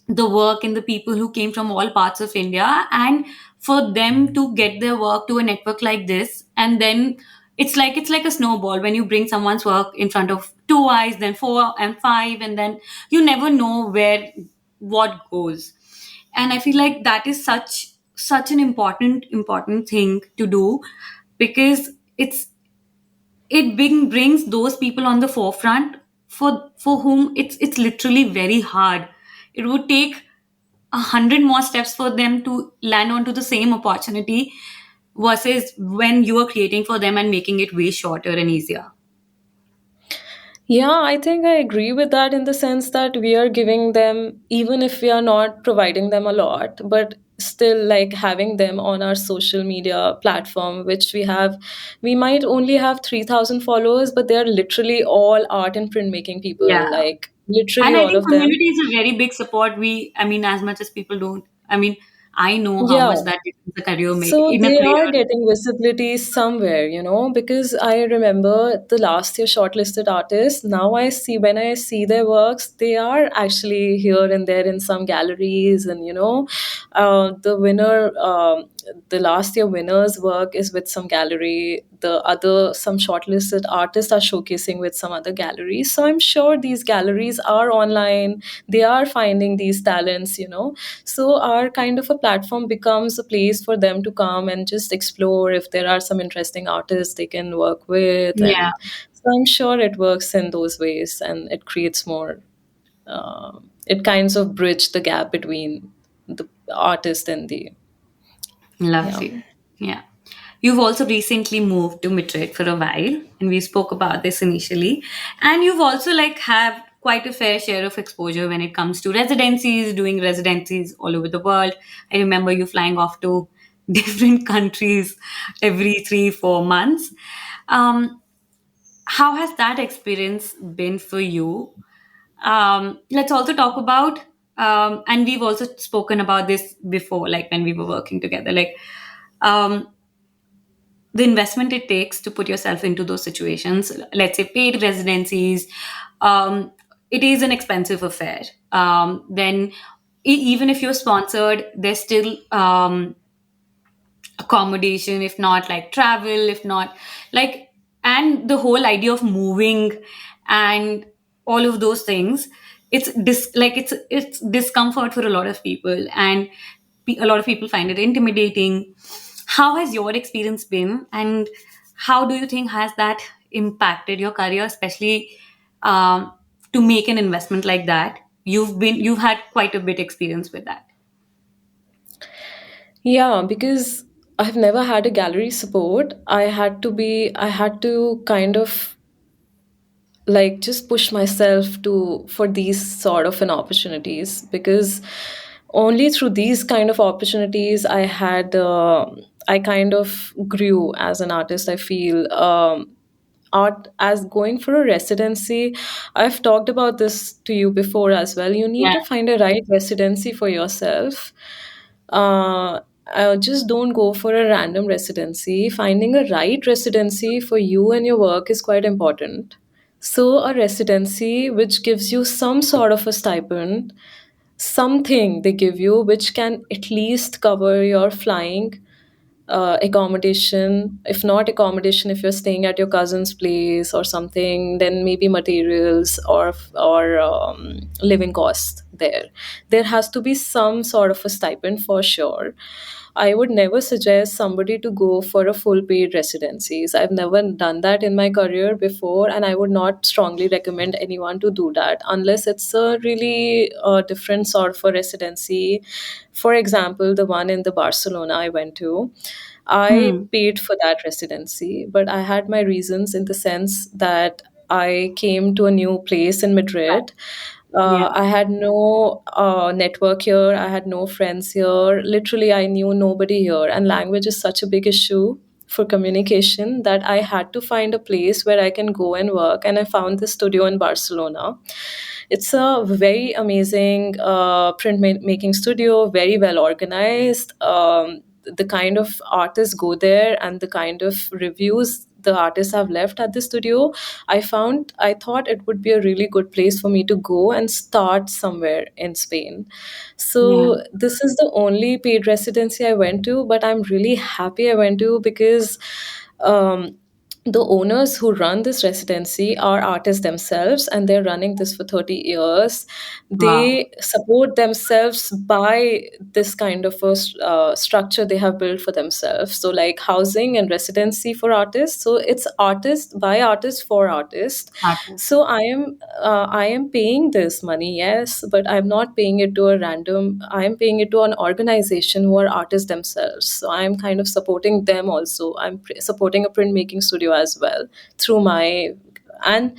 the work and the people who came from all parts of India, and for them to get their work to a network like this, and then it's like a snowball. When you bring someone's work in front of two eyes, then four and five, and then you never know where what goes. And I feel like that is such an important thing to do, because brings those people on the forefront for whom it's literally very hard. It would take 100 more steps for them to land onto the same opportunity, versus when you are creating for them and making it way shorter and easier. Yeah, I think I agree with that in the sense that we are giving them, even if we are not providing them a lot, but still like having them on our social media platform, which we have, we might only have 3,000 followers, but they are literally all art and printmaking Yeah. people, like literally And I all think of them. community is a very big support. I mean, as much as people don't, I mean, I know how Yeah. much that difference a career make So in a they are career. getting visibility somewhere, you know, because I remember the last year shortlisted artists. Now I see, when I see their works, they are actually here and there in some galleries, and you know, the winner, the last year winner's work is with some gallery. The other, some shortlisted artists are showcasing with some other galleries. So I'm sure these galleries are online. They are finding these talents, you know. So our kind of a platform becomes a place for them to come and just explore if there are some interesting artists they can work with. Yeah. And So I'm sure it works in those ways, and it creates more. It kinds of bridge the gap between the artist and the yeah. Lovely. Yeah. You've also recently moved to Madrid for a while, and we spoke about this initially. And you've also like have quite a fair share of exposure when it comes to residencies, doing residencies all over the world. I remember you flying off to different countries every 3, 4 months. Um, how has that experience been for you? Let's also talk about, and we've also spoken about this before, like when we were working together, like um, the investment it takes to put yourself into those situations. Let's say paid residencies, it is an expensive affair. Then, even if you're sponsored, there's still accommodation, if not like travel, if not like, and the whole idea of moving and all of those things, it's discomfort for a lot of people, and a lot of people find it intimidating. How has your experience been, and how do you think has that impacted your career, especially um, to make an investment like that? You've had quite a bit experience with that. Yeah, because I've never had a gallery support. I had to kind of like just push myself to for these sort of an opportunities, because only through these kind of opportunities I kind of grew as an artist, I feel. Art as going for a residency, I've talked about this to you before as well. You need Yeah, to find a right residency for yourself. Just don't go for a random residency. Finding a right residency for you and your work is quite important. So, a residency which gives you some sort of a stipend, something they give you which can at least cover your flying, accommodation. If not accommodation, if you're staying at your cousin's place or something, then maybe materials or living costs there. There has to be some sort of a stipend for sure. I would never suggest somebody to go for a full paid residencies. I've never done that in my career before, and I would not strongly recommend anyone to do that unless it's a really different sort of a residency. For example, the one in the Barcelona I went to, I hmm. paid for that residency, but I had my reasons in the sense that I came to a new place in Madrid. Yeah, I had no network here. I had no friends here. Literally, I knew nobody here. And language is such a big issue for communication that I had to find a place where I can go and work. And I found this studio in Barcelona. It's a very amazing making studio, very well organized. The kind of artists go there and the kind of reviews the artists have left at the studio, I thought it would be a really good place for me to go and start somewhere in Spain. yeah, So this is the only paid residency I went to, but I'm really happy I went to because um, the owners who run this residency are artists themselves, and they're running this for 30 years. wow, They support themselves by this kind of a structure they have built for themselves, so like housing and residency for artists. So it's artist by artist for artist. artist. So I am paying this money, yes, but I'm not paying it to a random. I am paying it to an organization who are artists themselves. So I'm kind of supporting them also. I'm supporting a printmaking studio as well through my, and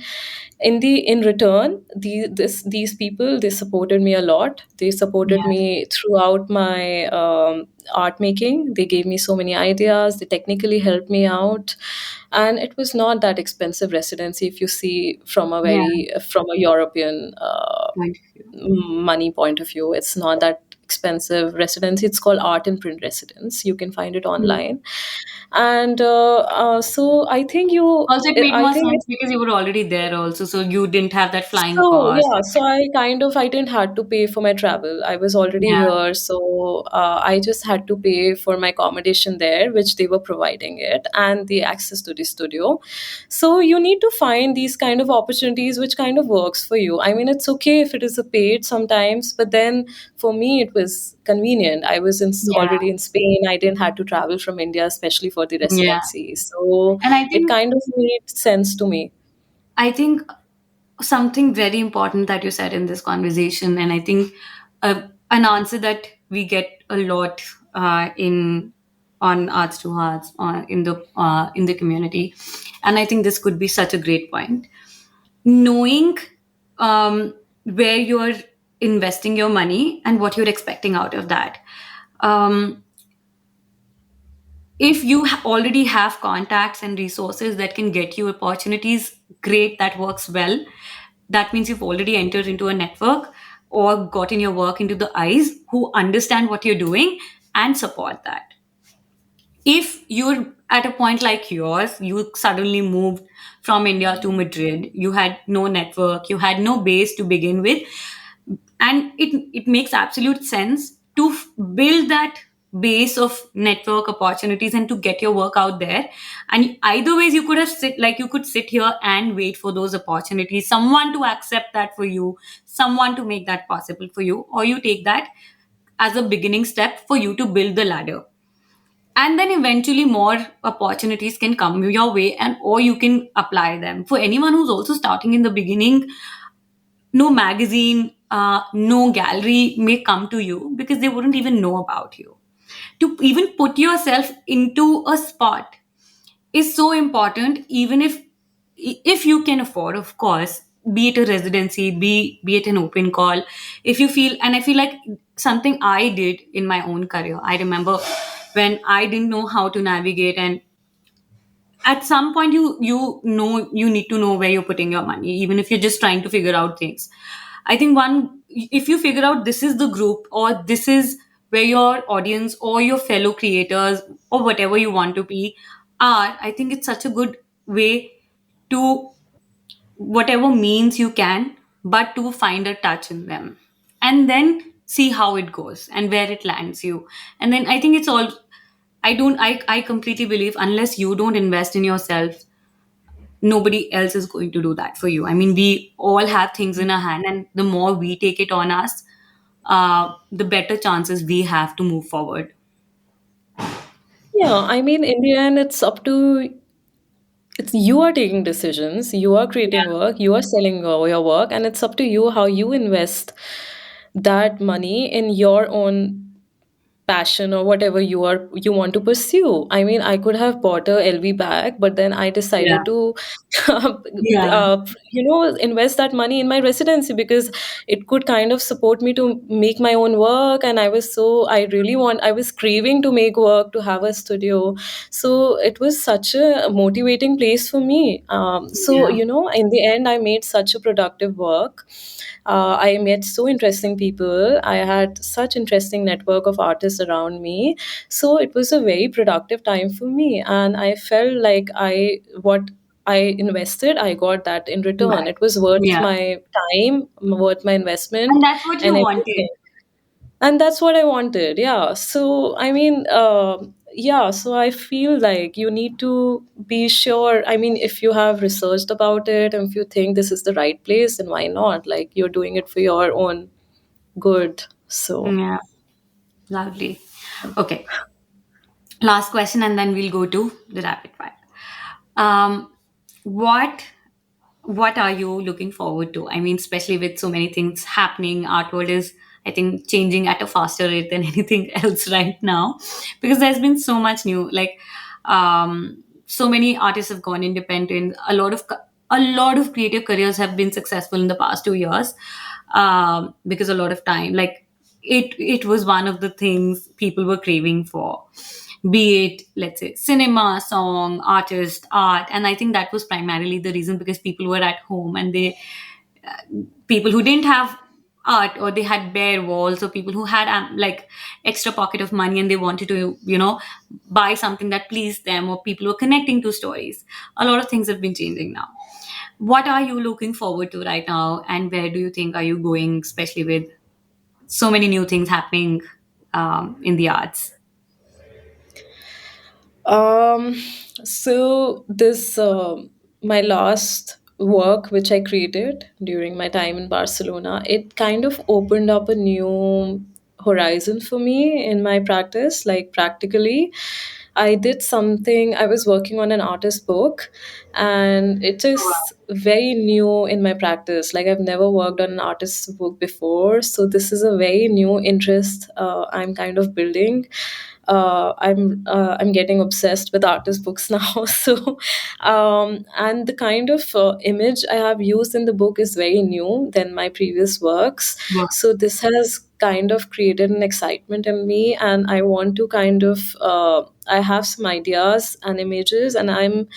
in return, these people, they supported me a lot. They supported Yeah, me throughout my art making. They gave me so many ideas. They technically helped me out, and it was not that expensive residency if you see from a yeah. very from a European Point of view. money point of view. It's not that expensive residency. It's called art and print residence. You can find it Hmm. online, and so I think Also, it made I more think sense because you were already there, also, so you didn't have that flying so cost. yeah, so I didn't had to pay for my travel. I was already Yeah, here, so I just had to pay for my accommodation there, which they were providing it, and the access to the studio. So you need to find these kind of opportunities which kind of works for you. I mean, it's okay if it is a paid sometimes, but then for me it was convenient. I was yeah, already in Spain. I didn't have to travel from India, especially for the yeah. residency. So And I it think kind of made sense to me. I think something very important that you said in this conversation, and I think an answer that we get a lot in on Arts to Hearts in the community, and I think this could be such a great point. Knowing where you're investing your money and what you're expecting out of that. Um, if you already have contacts and resources that can get you opportunities, great, that works well. That means you've already entered into a network or gotten your work into the eyes who understand what you're doing and support that. If you're at a point like yours, you suddenly moved from India to Madrid, you had no network, you had no base to begin with, and it makes absolute sense to build that base of network opportunities and to get your work out there. And either ways, you could have sit like you could sit here and wait for those opportunities, someone to accept that for you, someone to make that possible for you, or you take that as a beginning step for you to build the ladder. And then eventually more opportunities can come your way, and or you can apply them. For anyone who's also starting in the beginning, no magazine, no gallery may come to you because they wouldn't even know about you. To even put yourself into a spot is so important, even if you can afford, of course, be it a residency, be it an open call. If you feel, and I feel like something I did in my own career, I remember when I didn't know how to navigate, and at some point you know you need to know where you're putting your money, even if you're just trying to figure out things. I think one, if you figure out this is the group or this is where your audience or your fellow creators or whatever you want to be are, I think it's such a good way to, whatever means you can, but to find a touch in them and then see how it goes and where it lands you. And then I think it's all, I completely believe unless you don't invest in yourself, nobody else is going to do that for you. I mean, we all have things in our hand, and the more we take it on us, the better chances we have to move forward. Yeah, I mean, in the end, it's up to it's you are taking decisions, you are creating Yeah, work, you are selling your work, and it's up to you how you invest that money in your own passion or whatever you want to pursue. I mean, I could have bought a LV bag, but then I yeah, decided to yeah, invest that money in my residency because it could kind of support me to make my own work. And I was craving to make work, to have a studio. So it was such a motivating place for me. So yeah, in the end, I made such a productive work. I met so interesting people. I had such interesting network of artists around me. So it was a very productive time for me, and I felt like I what I invested, I got that in return. right. It was worth Yeah. my time, worth my And investment, that's what you and wanted. everything. And that's what I wanted. Yeah. So I mean, yeah. So I feel like you need to be sure. I mean, if you have researched about it, and if you think this is the right place, then why not? Like, you're doing it for your own good. So Yeah, lovely. Okay, last question, and then we'll go to the rapid fire. Um, what what are you looking forward to? I mean, especially with so many things happening, art world is, I think, changing at a faster rate than anything else right now, because there's been so much new, like, so many artists have gone independent. A lot of creative careers have been successful in the past 2 years, because a lot of time, like, it was one of the things people were craving for, be it, let's say, cinema, song, artist, art. And I think that was primarily the reason, because people were at home, and people who didn't have art, or they had bare walls, or people who had like extra pocket of money and they wanted to, buy something that pleased them, or people were connecting to stories. A lot of things have been changing now. What are you looking forward to right now, and where do you think are you going, especially with so many new things happening in the arts? Um, so this my last work which I created during my time in Barcelona, it kind of opened up a new horizon for me in my practice, like practically. I did something, I was working on an artist book, and it is very new in my practice. Like, I've never worked on an artist's book before. So, this is a very new interest I'm kind of building. I'm getting obsessed with artist books now. So, and the kind of image I have used in the book is very new than my previous works. Wow. So this has kind of created an excitement in me, and I want to kind of I have some ideas and images, and I'm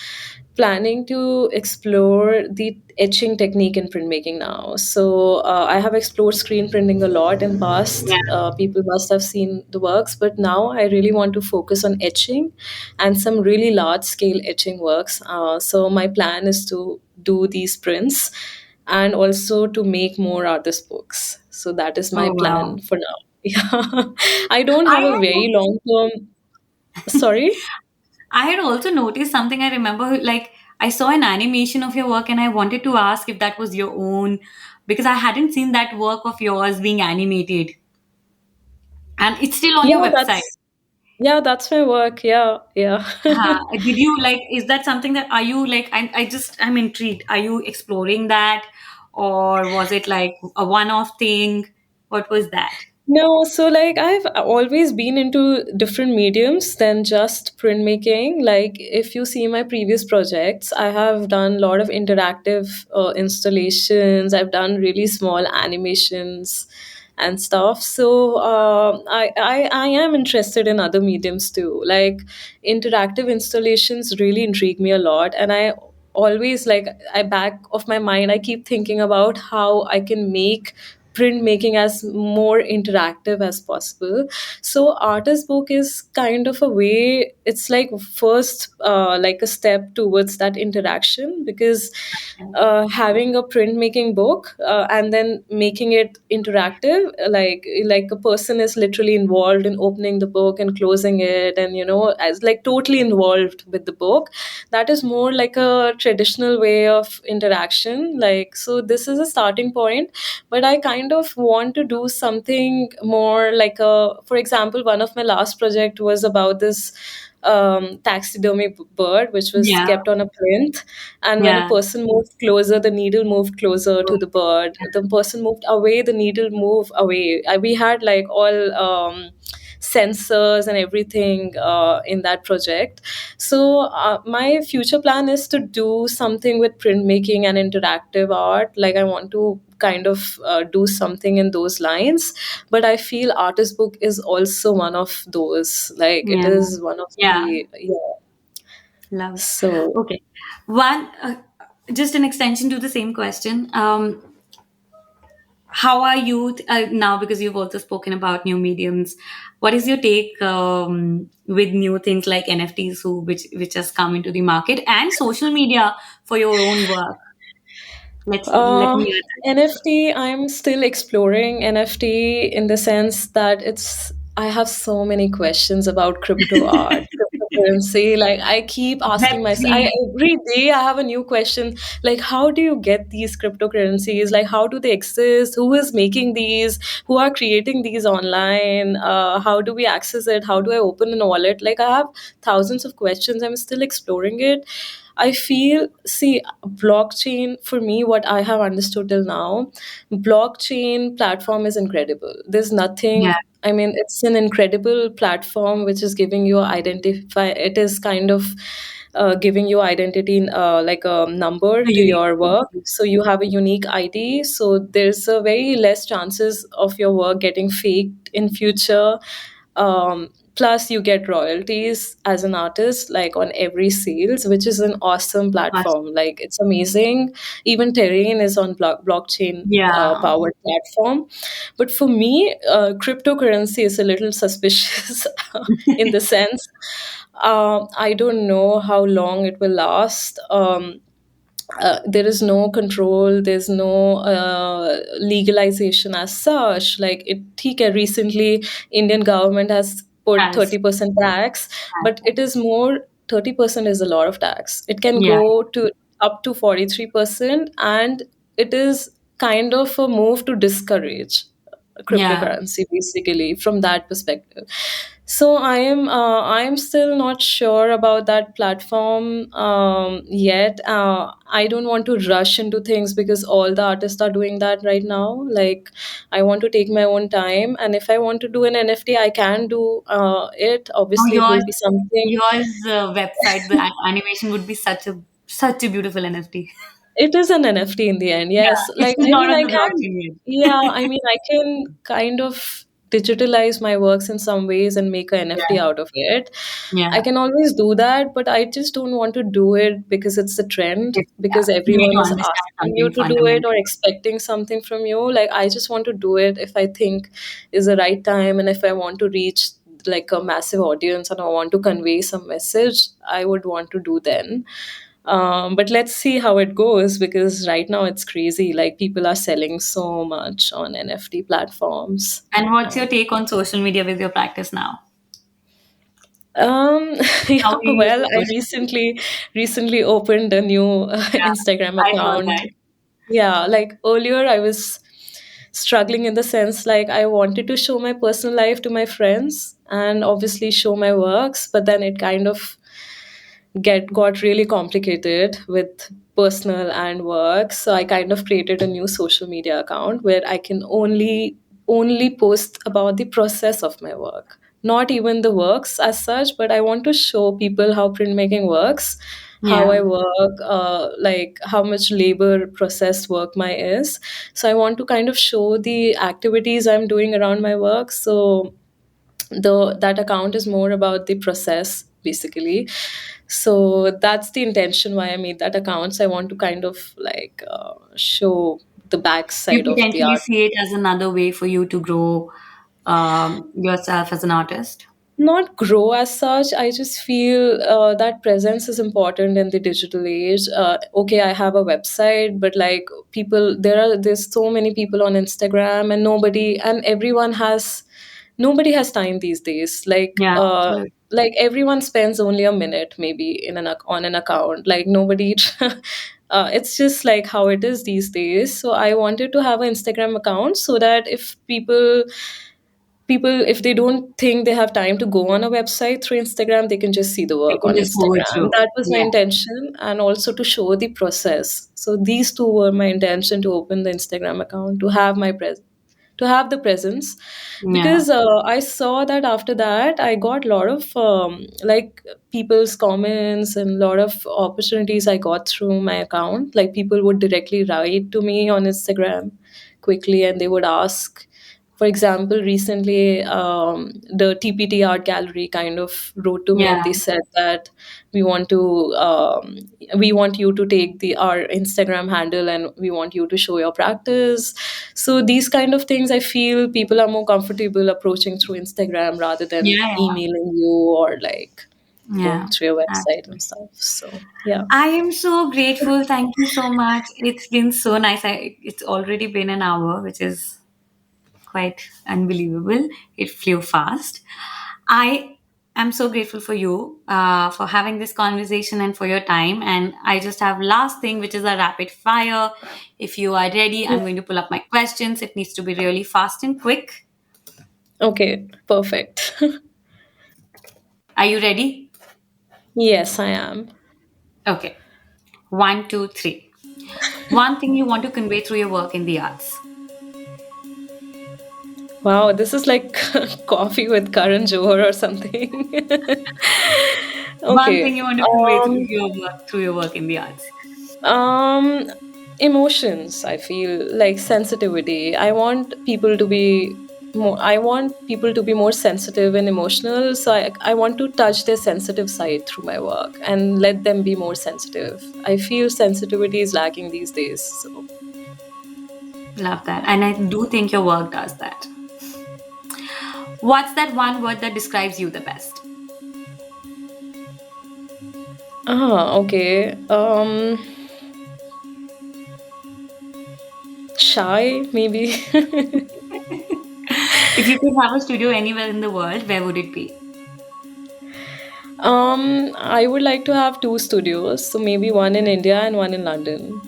planning to explore the etching technique in printmaking now. So I have explored screen printing a lot in past. Yeah. People must have seen the works, but now I really want to focus on etching and some really large scale etching works. So my plan is to do these prints and also to make more artist books. So that is my Oh wow. plan for now. Yeah. I don't I have a had very long term. Sorry. I had also noticed something. I remember, like, I saw an animation of your work and I wanted to ask if that was your own, because I hadn't seen that work of yours being animated. And it's still on Yeah, your website. that's my work. Yeah, yeah. Did you like, is that something that, are you like, I'm intrigued. Are you exploring that? Or was it like a one off thing? What was that? No, so like I've always been into different mediums than just printmaking. Like if you see my previous projects, I have done a lot of interactive installations. I've done really small animations and stuff. So I am interested in other mediums too. Like interactive installations really intrigue me a lot, and I always like I back of my mind I keep thinking about how I can make printmaking as more interactive as possible. So artist book is kind of a way, it's like first like a step towards that interaction, because having a printmaking book and then making it interactive, like a person is literally involved in opening the book and closing it, and as like totally involved with the book. That is more like a traditional way of interaction. Like, so this is a starting point, but I kind of want to do something more like a, for example, one of my last project was about this taxidermy bird which was Yeah. kept on a plinth, and when a Yeah. person moved closer, the needle moved closer to Oh, the bird. The person moved away, the needle moved away. We had like all sensors and everything in that project. So my future plan is to do something with printmaking and interactive art. Like I want to kind of do something in those lines, but I feel artist book is also one of those. Like it yeah. is one of Yeah. the, yeah. Love. So Okay. One, just an extension to the same question. How are you now? Because you've also spoken about new mediums. What is your take with new things like NFTs, which has come into the market, and social media for your own work? Let Uh, me add that as well. NFT, I'm still exploring NFT in the sense that I have so many questions about crypto art, cryptocurrency. Like I keep asking myself, Web3. every day I have a new question. Like, how do you get these cryptocurrencies? Like, how do they exist? Who is making these? Who are creating these online? How do we access it? How do I open an wallet? Like, I have thousands of questions. I'm still exploring it. I feel, see, blockchain for me, what I have understood till now, blockchain platform is incredible. There's Yeah. nothing, I mean, it's an incredible platform which is giving you identify, it is kind of giving you identity, like a number A to unique. your work. So you have a unique ID. So there's a very less chances of your work getting faked in future. Plus you get royalties as an artist, like on every sales, which is an awesome platform. Like it's amazing. Even Terrain is on blockchain Yeah. powered platform. But for me, cryptocurrency is a little suspicious in the sense, I don't know how long it will last. There is no control, there's no legalization as such. Like it recently Indian government has put Has. 30% tax, but it is more, 30% is a lot of tax. It can Yeah. go to up to 43%, and it is kind of a move to discourage Yeah. cryptocurrency basically from that perspective. So I am still not sure about that platform yet. I don't want to rush into things because all the artists are doing that right now. Like, I want to take my own time, and if I want to do an NFT, I can do it. Oh, Obviously, it will be something. yours website, the animation would be such a beautiful NFT. It is an NFT in the end, Yeah, yes. it's Like, just I not mean, on I the can, blockchain yet. yeah, I mean, I can kind of digitalize my works in some ways and make a NFT Yeah, out of it. I yeah. can always do that, but I just don't want to do it because it's the trend, Yeah. because You need everyone to is understand asking you something to do it fundamental. or expecting something from you. Like, I just want to do it if I think is the right time, and if I want to reach like a massive audience and I want to convey some message, I would want to do then. But let's see how it goes, because right now it's crazy. Like, people are selling so much on NFT platforms. And what's your Um, take on social media with your practice now? um, How yeah, do you use well, the I social media? recently opened a new Yeah, Instagram I heard account. that. Yeah, like earlier I was struggling in the sense like I wanted to show my personal life to my friends and obviously show my works, but then it kind of get got really complicated with personal and work, so I kind of created a new social media account where I can only post about the process of my work, not even the works as such, but I want to show people how printmaking works, how Yeah. I work, like how much labor process work my is. So I want to kind of show the activities I'm doing around my work. So the that account is more about the process basically. So that's the intention why I made that account. So I want to kind of like show the back You side of the potentially art. see it as another way for you to grow yourself as an artist. Not grow as such. I just feel that presence is important in the digital age. Okay, I have a website, but like people, there's so many people on Instagram, and nobody has time these days. Yeah, absolutely. Like everyone spends only a minute maybe on an account. Like nobody. It's just like how it is these days. So I wanted to have an Instagram account so that if people, if they don't think they have time to go on a website through Instagram, they can just see the You work can on just forward Instagram. through. That was my Yeah, intention, and also to show the process. So these two were my intention to open the Instagram account, to have to have the presence, yeah, because I saw that after that I got a lot of like people's comments and a lot of opportunities I got through my account. Like people would directly write to me on Instagram quickly, and they would ask. For example, recently the TPT Art Gallery kind of wrote to me, and yeah, they said that we want to we want you to take the our Instagram handle, and we want you to show your practice. So these kind of things, I feel people are more comfortable approaching through Instagram rather than yeah, emailing you or like yeah. going through your website and Absolutely. stuff. So yeah. I am so grateful. Thank you so much. It's been so nice. It's already been an hour, which is quite unbelievable. It flew fast. I am so grateful for you for having this conversation and for your time. And I just have last thing, which is a rapid fire. If you are ready, I'm going to pull up my questions. It needs to be really fast and quick. Okay, perfect. Are you ready? Yes, I am. Okay. One, two, three. One thing you want to convey through your work in the arts. Wow, this is like coffee with Karan Johar or something. One thing Okay. you want to convey through your work in the arts. Um, Emotions, I feel like sensitivity. I want people to be more sensitive and emotional. So I want to touch their sensitive side through my work and let them be more sensitive. I feel sensitivity is lacking these days. So Love that. yeah. And I do think your work does that. What's that one word that describes you the best? Okay. Shy, maybe. If you could have a studio anywhere in the world, where would it be? I would like to have two studios, so maybe one in India and one in London.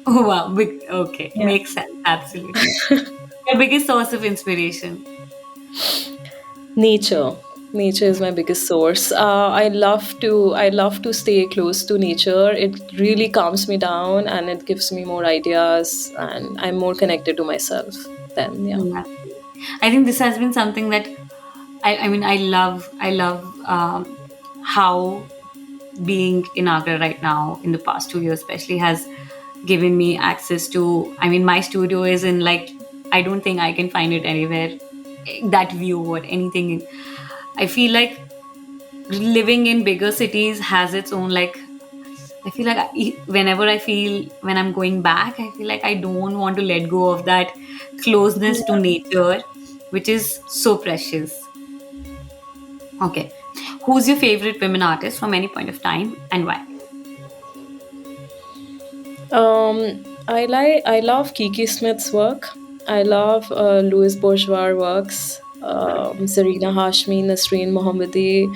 Oh wow, big okay. Yeah. Makes sense, absolutely. Your biggest source of inspiration. Nature. Nature is my biggest source. I love to stay close to nature. It really calms me down and it gives me more ideas, and I'm more connected to myself then. Yeah. Yeah. I think this has been something that I mean, I love how being in Agra right now in the past 2 years, especially, has given me access to. I mean, my studio is in like, I don't think I can find it anywhere. That view or anything. I feel like living in bigger cities has its own like. I feel like whenever I feel when I'm going back, I feel like I don't want to let go of that closeness to nature, which is so precious. Okay. Who's your favorite women artist from any point of time and why? I love Kiki Smith's work. I love Louis Bourgeois works. Zarina Hashmi, Nasreen Mohammadi,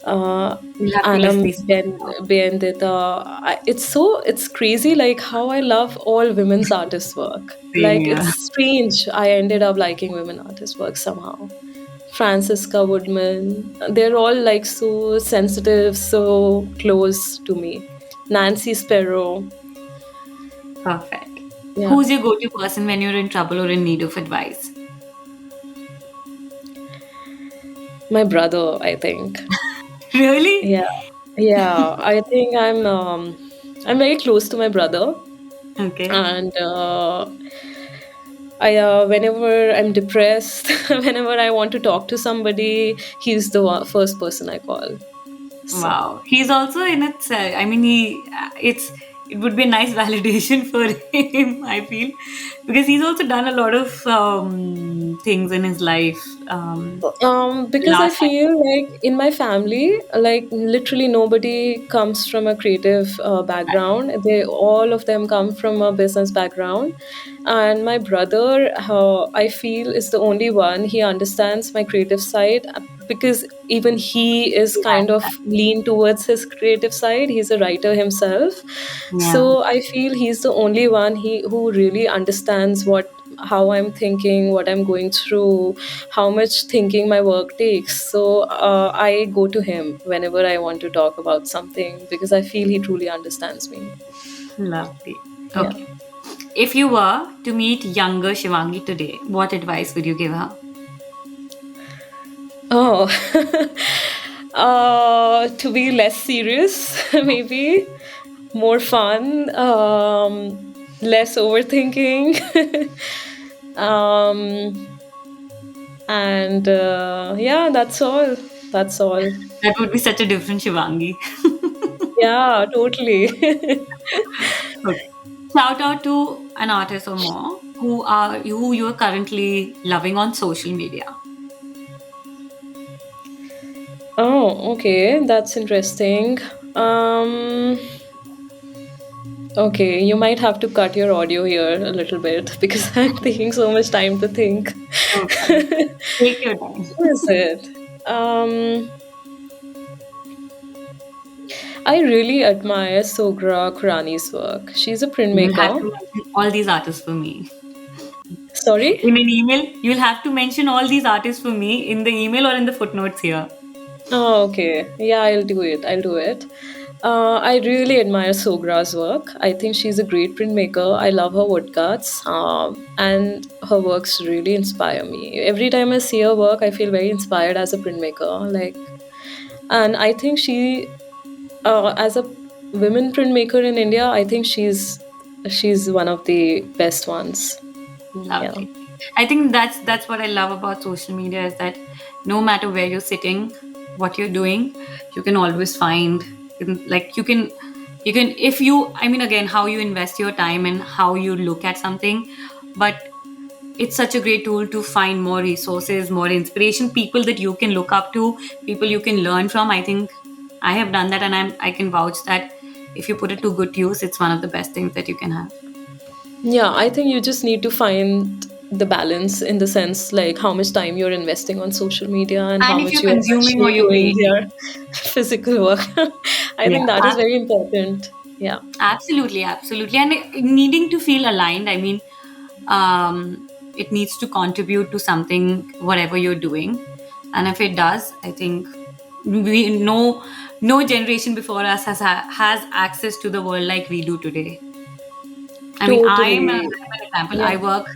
uh, We'll have to list Anam these down. Bendita. It's crazy like how I love all women's artists' work. Same Like here. it's strange. I ended up liking women artists' work somehow. Francisca Woodman. They're all like so sensitive, so close to me. Nancy Sparrow. Perfect. Yeah. Who's your go-to person when you're in trouble or in need of advice? My brother, I think. Really? Yeah. Yeah. I think I'm very close to my brother, Okay. and I whenever I'm depressed, whenever I want to talk to somebody, he's the first person I call. So Wow. He's also in it. I mean, it would be a nice validation for him, I feel, because he's also done a lot of things in his life. because I Last time. feel like in my family, like literally nobody comes from a creative background. They all of them come from a business background, and my brother, I feel, is the only one. He understands my creative side because even he is He kind has of that. lean towards his creative side. He's a writer himself, Yeah. so I feel he's the only one who really understands how I'm thinking, what I'm going through, how much thinking my work takes. So I go to him whenever I want to talk about something because I feel he truly understands me. Lovely. Yeah. Okay. If you were to meet younger Shivangi today, what advice would you give her? Oh, to be less serious, maybe more fun, less overthinking, um, and yeah, that's all. That's all. That would be such a different Shivangi. Yeah, totally. Okay. Shout out to an artist or more who you are currently loving on social media. Oh, okay, that's interesting. Um, okay, you might have to cut your audio here a little bit because I'm taking so much time to think. No problem. Take your time. Who is it? Um, I really admire Sogra Kurani's work. She's a You'll have printmaker. to mention all these artists for me. Sorry? In an email, you'll have to mention all these artists for me in the email or in the footnotes here. Oh, okay. Yeah, I'll do it. I'll do it. I really admire Sogra's work. I think she's a great printmaker. I love her woodcuts, and her works really inspire me. Every time I see her work, I feel very inspired as a printmaker. And I think as a women printmaker in India, I think she's one of the best ones. Yeah. Lovely. I think that's what I love about social media is that no matter where you're sitting, what you're doing, you can always find you can if you I mean again how you invest your time and how you look at something, but it's such a great tool to find more resources, more inspiration, people that you can look up to, people you can learn from. I think I have done that and I can vouch that if you put it to good use, it's one of the best things that you can have. Yeah, I think you just need to find the balance in the sense like how much time you're investing on social media and how And if much you're you're consuming or actually you're doing creating. your physical work. I Yeah, think that is very important. Yeah. absolutely, absolutely. And needing to feel aligned, I mean, it needs to contribute to something, whatever you're doing. And if it does, I think we no generation before us has access to the world like we do today. I mean, I'm Totally. an example. Yeah. I work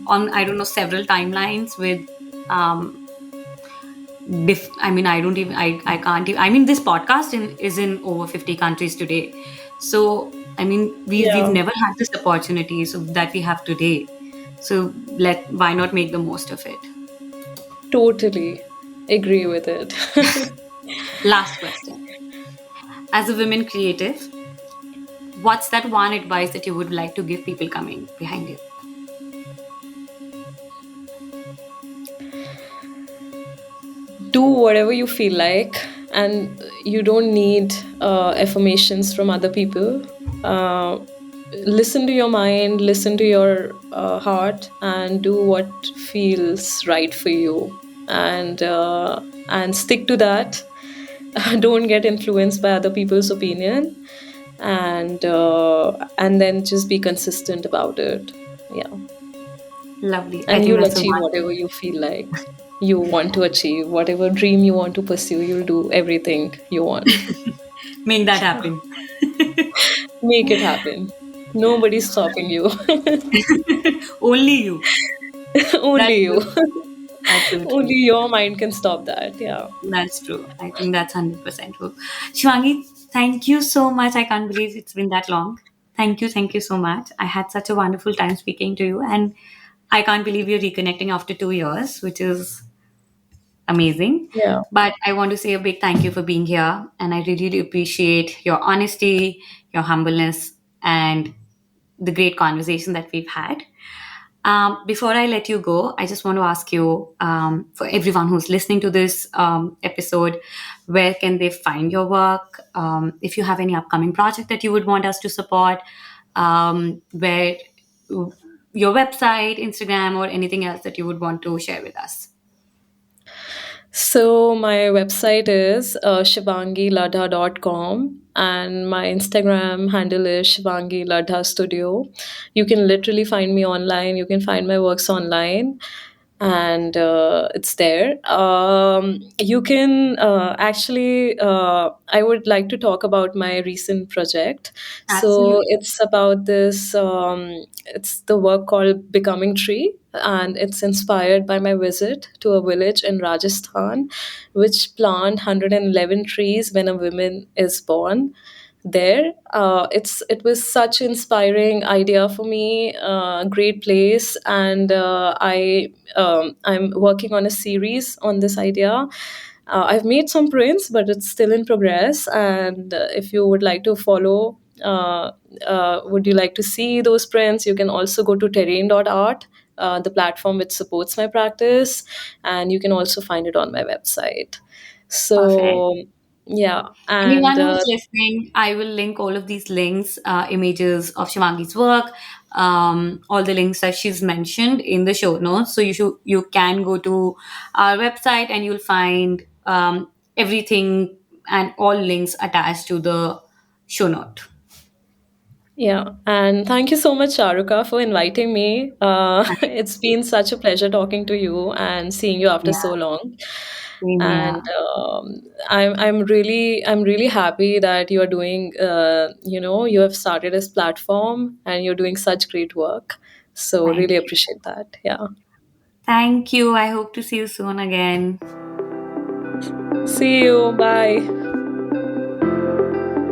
on, I don't know, several timelines with I mean, I don't even I can't even, I mean, this podcast is in over 50 countries today. So I mean, we've Yeah. never had this opportunity so that we have today. So let why not make the most of it? Totally agree with it. Last question. As a women creative, what's that one advice that you would like to give people coming behind you? Do whatever you feel like, and you don't need affirmations from other people. uh, Listen to your mind, listen to your heart, and do what feels right for you, and stick to that. Don't get influenced by other people's opinion, and then just be consistent about it. Yeah. Lovely. I And think you'll that's a achieve whatever you feel like you want to achieve, whatever dream you want to pursue. You'll do everything you want. make that happen. Make it happen. Nobody's stopping you. Only you. That's Only you. true. That's so Only true. your mind can stop that. Yeah. That's true. I think that's 100% true. Shivangi, thank you so much. I can't believe it's been that long. Thank you so much. I had such a wonderful time speaking to you, and I can't believe we're reconnecting after 2 years, which is amazing. Yeah. But I want to say a big thank you for being here, and I really appreciate your honesty, your humbleness, and the great conversation that we've had. Before I let you go, I just want to ask you, for everyone who's listening to this episode, where can they find your work? If you have any upcoming project that you would want us to support, where your website, Instagram, or anything else that you would want to share with us. So my website is shivangiladha.com, and my Instagram handle is Shivangi Ladha Studio. You can literally find me online. You can find my works online, and it's there. You can actually, I would like to talk about my recent project. So Absolutely. it's about this, it's the work called Becoming Tree, and it's inspired by my visit to a village in Rajasthan, which plant 111 trees when a woman is born there. It was such an inspiring idea for me, great place, and I'm working on a series on this idea. I've made some prints, but it's still in progress. And if you would like to follow, would you like to see those prints, you can also go to terrain.art, the platform which supports my practice, and you can also find it on my website. Perfect. So, yeah, and Anyone who's listening, I will link all of these links, images of Shivangi's work, all the links that she's mentioned in the show notes. So you can go to our website and you'll find everything and all links attached to the show note. yeah, and thank you so much, Charuka, for inviting me. It's been such a pleasure talking to you and seeing you after Yeah, so long. same And here. I'm really happy that you are doing. You have started this platform and you're doing such great work. So Thank really you. appreciate that. Yeah. Thank you. I hope to see you soon again. See you. Bye.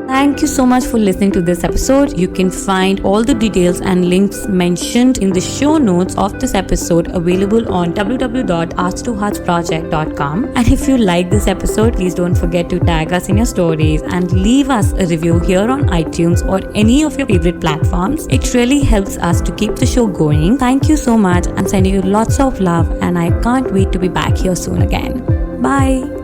Thank you so much for listening to this episode. You can find all the details and links mentioned in the show notes of this episode available on www.arts2heartsproject.com. And if you like this episode, please don't forget to tag us in your stories and leave us a review here on iTunes or any of your favorite platforms. It really helps us to keep the show going. Thank you so much. I'm sending you lots of love and I can't wait to be back here soon again. Bye.